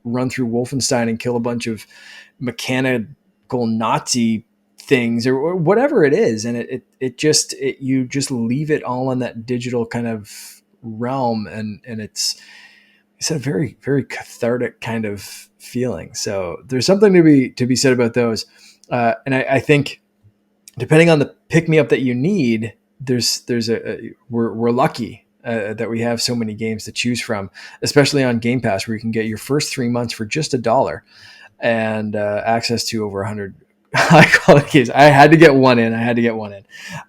run through Wolfenstein and kill a bunch of mechanical Nazi things, or whatever it is. And you just leave it all in that digital kind of realm. And it's a very, very cathartic kind of feeling. So there's something to be said about those. And I think depending on the pick me up that you need, we're lucky that we have so many games to choose from, especially on Game Pass, where you can get your first 3 months for just $1 and access to over 100 high quality games. I had to get one in.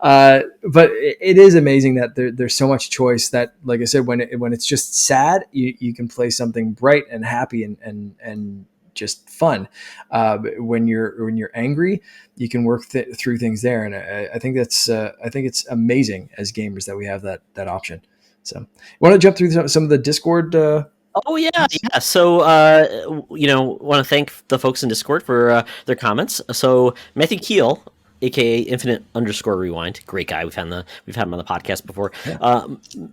But it is amazing that there's so much choice that, like I said, when it's just sad, you can play something bright and happy and just fun. When you're angry, you can work through things there. And I think it's amazing as gamers that we have that option. So you want to jump through some of the Discord, Oh yeah. So, want to thank the folks in Discord for their comments. So Matthew Keel, aka Infinite_Rewind, great guy. We've had him on the podcast before. Yeah.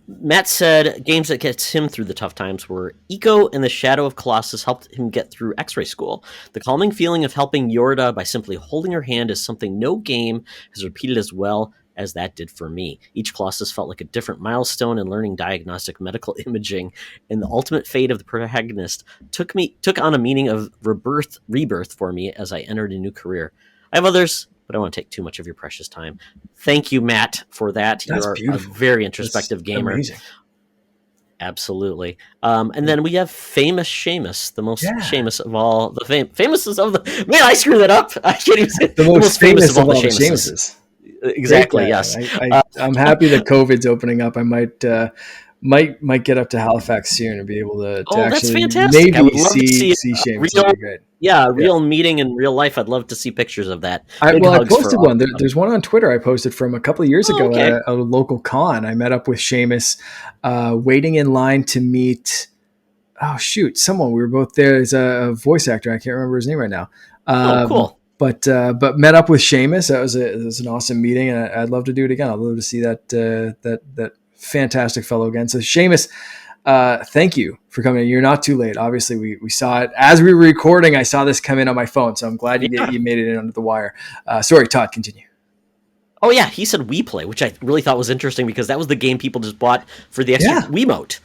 Matt said games that gets him through the tough times were Eco and the Shadow of Colossus helped him get through X-Ray School. The calming feeling of helping Yorda by simply holding her hand is something no game has repeated as well as that did for me. Each Colossus felt like a different milestone in learning diagnostic medical imaging, and the ultimate fate of the protagonist took on a meaning of rebirth for me as I entered a new career. I have others, but I don't want to take too much of your precious time. Thank you, Matt, for that. You're a very introspective gamer. Amazing. Absolutely. And then we have famous Seamus, the most famous of all the famous of the... Man, I screwed that up. I can't even say the most famous of all the Seamuses. Exactly. Yes. I'm happy that COVID's opening up. I might get up to Halifax soon and be able to actually maybe see Seamus. That'd be great. Yeah, real meeting in real life. I'd love to see pictures of that. I posted one. There's one on Twitter I posted from a couple of years ago at a local con. I met up with Seamus, waiting in line to meet. Oh shoot, someone. We were both there. As a voice actor. I can't remember his name right now. Cool. But met up with Seamus. It was an awesome meeting, and I'd love to do it again. I'd love to see that fantastic fellow again. So Seamus, thank you for coming in. You're not too late. Obviously, we saw it as we were recording. I saw this come in on my phone, so I'm glad you made it in under the wire. Sorry, Todd, continue. Oh yeah, he said Wii Play, which I really thought was interesting because that was the game people just bought for the extra Wiimote.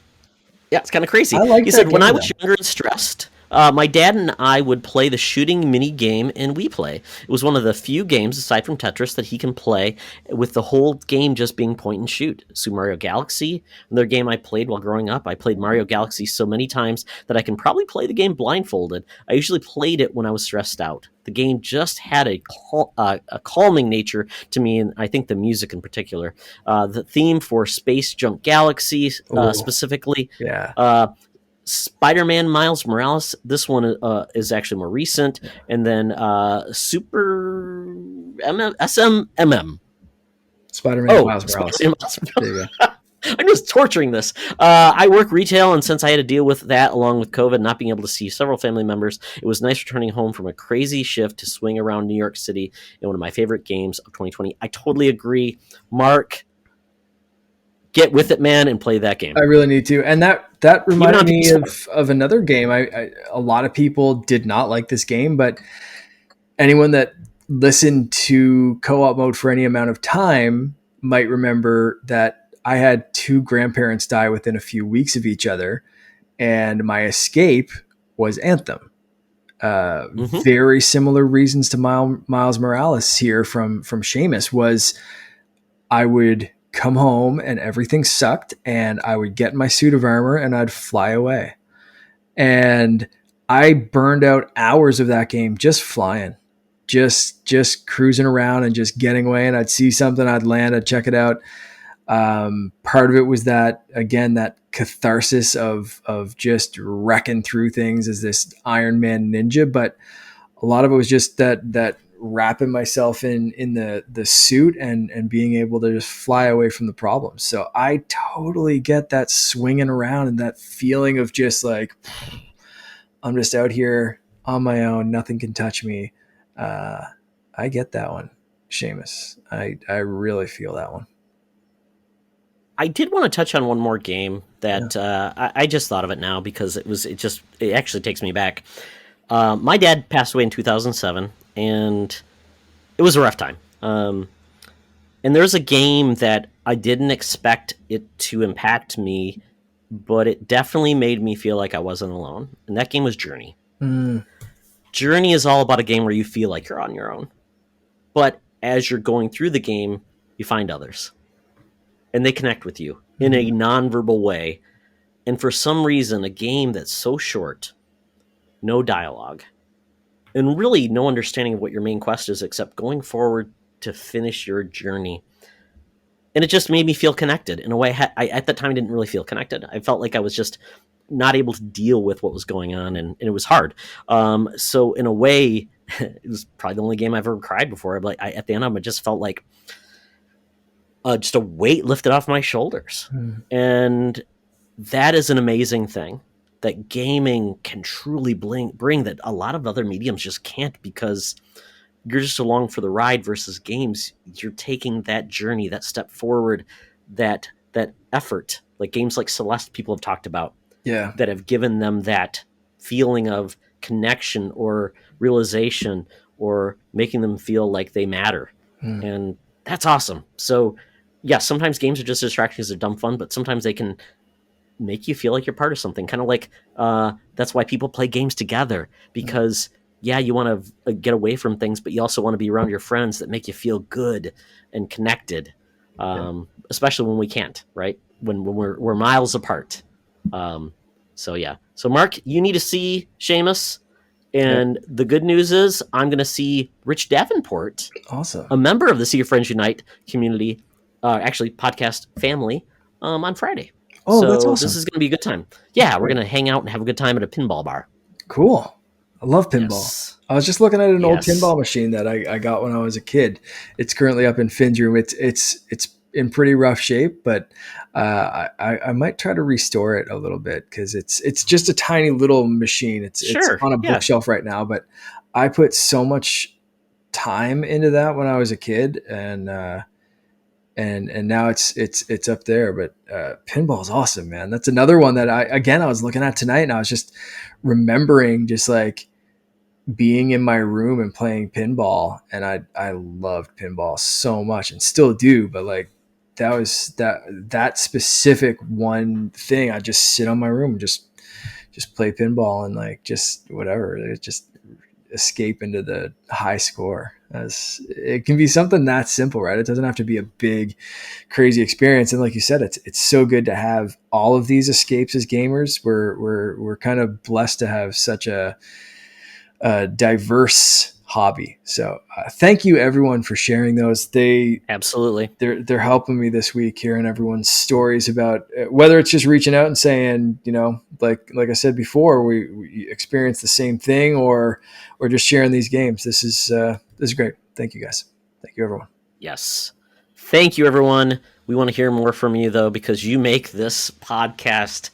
Yeah, it's kind of crazy. He said, when I was younger and stressed, My dad and I would play the shooting mini game in We Play. It was one of the few games, aside from Tetris, that he can play with the whole game just being point and shoot. Super Mario Galaxy, another game I played while growing up. I played Mario Galaxy so many times that I can probably play the game blindfolded. I usually played it when I was stressed out. The game just had a calming nature to me, and I think the music in particular. The theme for Space Junk Galaxy, Oh, specifically. yeah. Uh, Spider-Man Miles Morales. This one is actually more recent, and then Super SMMM. Spider-Man Oh, Miles Morales. Spider-Man Miles There you Morales. go. I'm just torturing this. I work retail, and since I had to deal with that along with COVID, not being able to see several family members, it was nice returning home from a crazy shift to swing around New York City in one of my favorite games of 2020. I totally agree. Mark, get with it, man, and play that I game. really need to. And that Even reminded on me PS4. of another game. A lot of people did not like this game, but anyone that listened to co-op mode for any amount of time might remember that I had two grandparents die within a few weeks of each other, and my escape was Anthem. Mm-hmm. Very similar reasons to Miles Morales here from Seamus was I would come home and everything sucked, and I would get in my suit of armor and I'd fly away. And I burned out hours of that game just flying, just cruising around and just getting away. And I'd see something, I'd land, I'd check it out. Part of it was that, again, that catharsis of just wrecking through things as this Iron Man ninja, but a lot of it was just that wrapping myself in the suit and being able to just fly away from the problems. So I totally get that swinging around and that feeling of just like I'm just out here on my own, nothing can touch me. uh I get that one, Seamus. I really feel that one. I did want to touch on one more game Yeah. that I just thought of it now because it actually takes me back. My dad passed away in 2007, and it was a rough time. And there's a game that I didn't expect it to impact me, but it definitely made me feel like I wasn't alone. And that game was Journey. Mm, Journey is all about a game where you feel like you're on your own, but as you're going through the game, you find others, and they connect with you in mm, a nonverbal way. And for some reason, a game that's so short, no dialogue, and really no understanding of what your main quest is except going forward to finish your journey. And it just made me feel connected in a way I at that time didn't really feel connected. I felt like I was just not able to deal with what was going on, and it was hard. So in a way, it was probably the only game I've ever cried before. At the end of it, just felt like just a weight lifted off my shoulders, mm. and that is an amazing thing that gaming can truly bring that a lot of other mediums just can't, because you're just along for the ride versus games. You're taking that journey, that step forward, that effort. Like games like Celeste, people have talked about, Yeah. that have given them that feeling of connection or realization, or making them feel like they matter. Mm. And that's awesome. So yeah, sometimes games are just distractions, they're dumb fun, but sometimes they can make you feel like you're part of something. Kind of like that's why people play games together, because yeah, you want to get away from things, but you also want to be around your friends that make you feel good and connected. Yeah. Especially when we can't, right? When we're miles apart. Um, so yeah. So Mark, you need to see Seamus, Yep. and the good news is I'm going to see Rich Davenport, Awesome. a member of the Sea of Friends Unite community, actually podcast family, on Friday. Oh, that's So this awesome. is going to be a good time. That's Yeah, we're great. going to hang out and have a good time at a pinball bar. Cool. I love pinball. Yes. I was just looking at an old Yes. pinball machine that I got when I was a kid. It's currently up in Finn's room. It's in pretty rough shape, but I might try to restore it a little bit because it's just a tiny little machine. It's Sure. on a Yeah. bookshelf right now, but I put so much time into that when I was a kid, and now it's up there. But pinball is awesome, man. That's another one that I was looking at tonight, and I was just remembering just like being in my room and playing pinball, and I loved pinball so much and still do. But like that specific one thing, I just sit on my room and just just play pinball and like just whatever, just escape into the high score. As it can be something that simple, right? It doesn't have to be a big, crazy experience. And like you said, it's so good to have all of these escapes as gamers. We're kind of blessed to have such a diverse hobby. So thank you everyone for sharing those. Absolutely. They're helping me this week hearing everyone's stories about whether it's just reaching out and saying, like I said before, we experienced the same thing, or just sharing these games. This is great. Thank you guys. Thank you everyone. Yes. Thank you everyone. We want to hear more from you though, because you make this podcast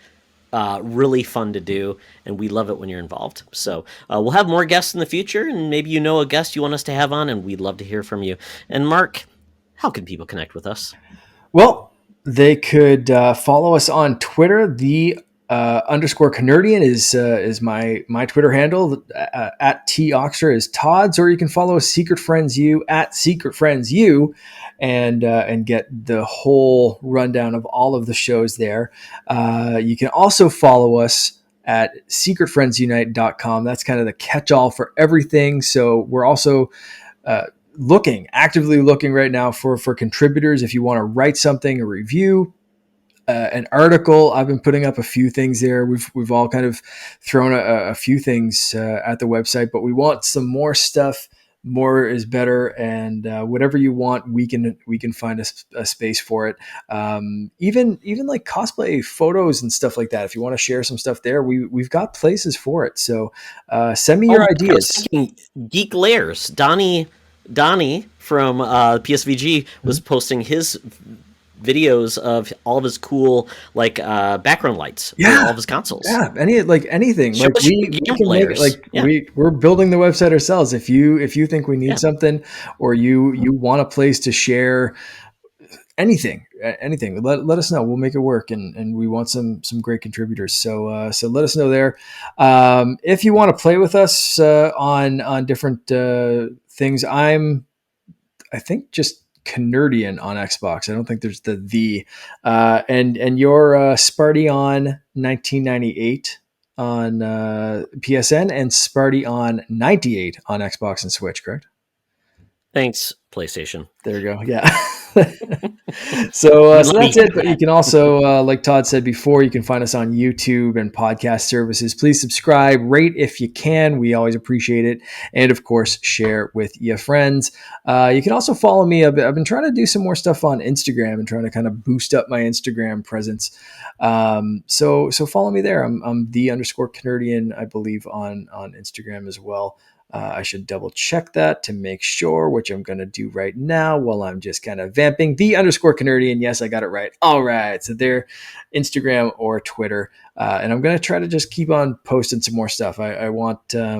really fun to do, and we love it when you're involved. So we'll have more guests in the future, and maybe a guest you want us to have on, and we'd love to hear from you. And Mark, how can people connect with us? Well, they could follow us on Twitter. The _ Canardian is my Twitter handle. At T Oxer is Todd's, or you can follow Secret Friends U at Secret Friends U, and get the whole rundown of all of the shows there. You can also follow us at secretfriendsunite.com. That's kind of the catch-all for everything. So we're also actively looking right now for contributors. If you want to write something, a review, an article, I've been putting up a few things there. We've all kind of thrown a few things at the website, but we want some more stuff. More is better, and whatever you want, we can find a space for it. Even like cosplay photos and stuff like that. If you want to share some stuff there, we've got places for it. So send me your ideas. Geek Layers. Donnie from PSVG was posting his videos of all of his cool background lights for all of his consoles. Yeah, anything. Like we can make it, we're building the website ourselves. If you think we need something, or you want a place to share anything, let us know. We'll make it work, and we want some great contributors. So let us know there. If you want to play with us on different things, I think just Canardian on Xbox. I don't think there's the and you're Sparty on 1998 on PSN, and Sparty on 98 on Xbox and Switch, correct? Thanks, PlayStation. There you go. Yeah. So that's it. But you can also, like Todd said before, you can find us on YouTube and podcast services. Please subscribe, rate if you can. We always appreciate it. And of course, share with your friends. You can also follow me. I've been trying to do some more stuff on Instagram and trying to kind of boost up my Instagram presence. So follow me there. I'm the _ Canardian, I believe, on Instagram as well. I should double check that to make sure, which I'm going to do right now while I'm just kind of vamping. The _ Canardian. Yes, I got it right. All right. So they're Instagram or Twitter. And I'm going to try to just keep on posting some more stuff. I want, I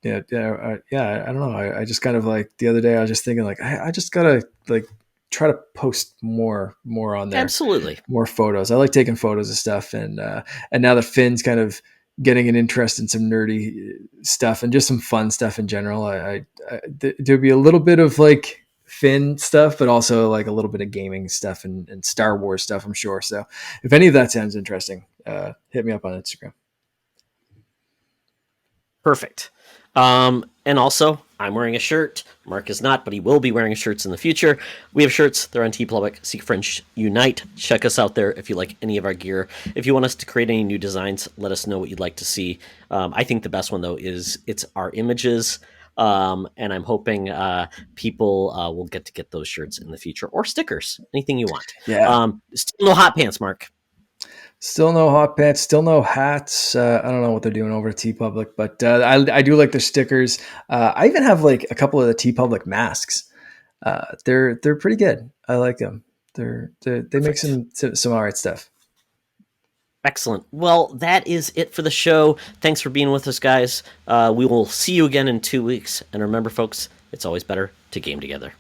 don't know. I just kind of like the other day, I was just thinking like, I just got to try to post more on there. Absolutely. More photos. I like taking photos of stuff. And now that Finn's kind of getting an interest in some nerdy stuff and just some fun stuff in general, there'd be a little bit of like Finn stuff, but also like a little bit of gaming stuff and Star Wars stuff, I'm sure. So if any of that sounds interesting, hit me up on Instagram. Perfect. And also, I'm wearing a shirt. Mark is not, but he will be wearing shirts in the future. We have shirts. They're on TeePublic. Secret Friends Unite. Check us out there if you like any of our gear. If you want us to create any new designs, let us know what you'd like to see. I think the best one, though, is it's our images. And I'm hoping people will get those shirts in the future, or stickers, anything you want. Yeah. Still no hot pants, Mark. Still no hot pants, still no hats. I don't know what they're doing over at TeePublic, but I do like their stickers. I even have like a couple of the TeePublic masks. They're pretty good. I like them. They make some all right stuff. Excellent. Well, that is it for the show. Thanks for being with us, guys. We will see you again in 2 weeks. And remember, folks, it's always better to game together.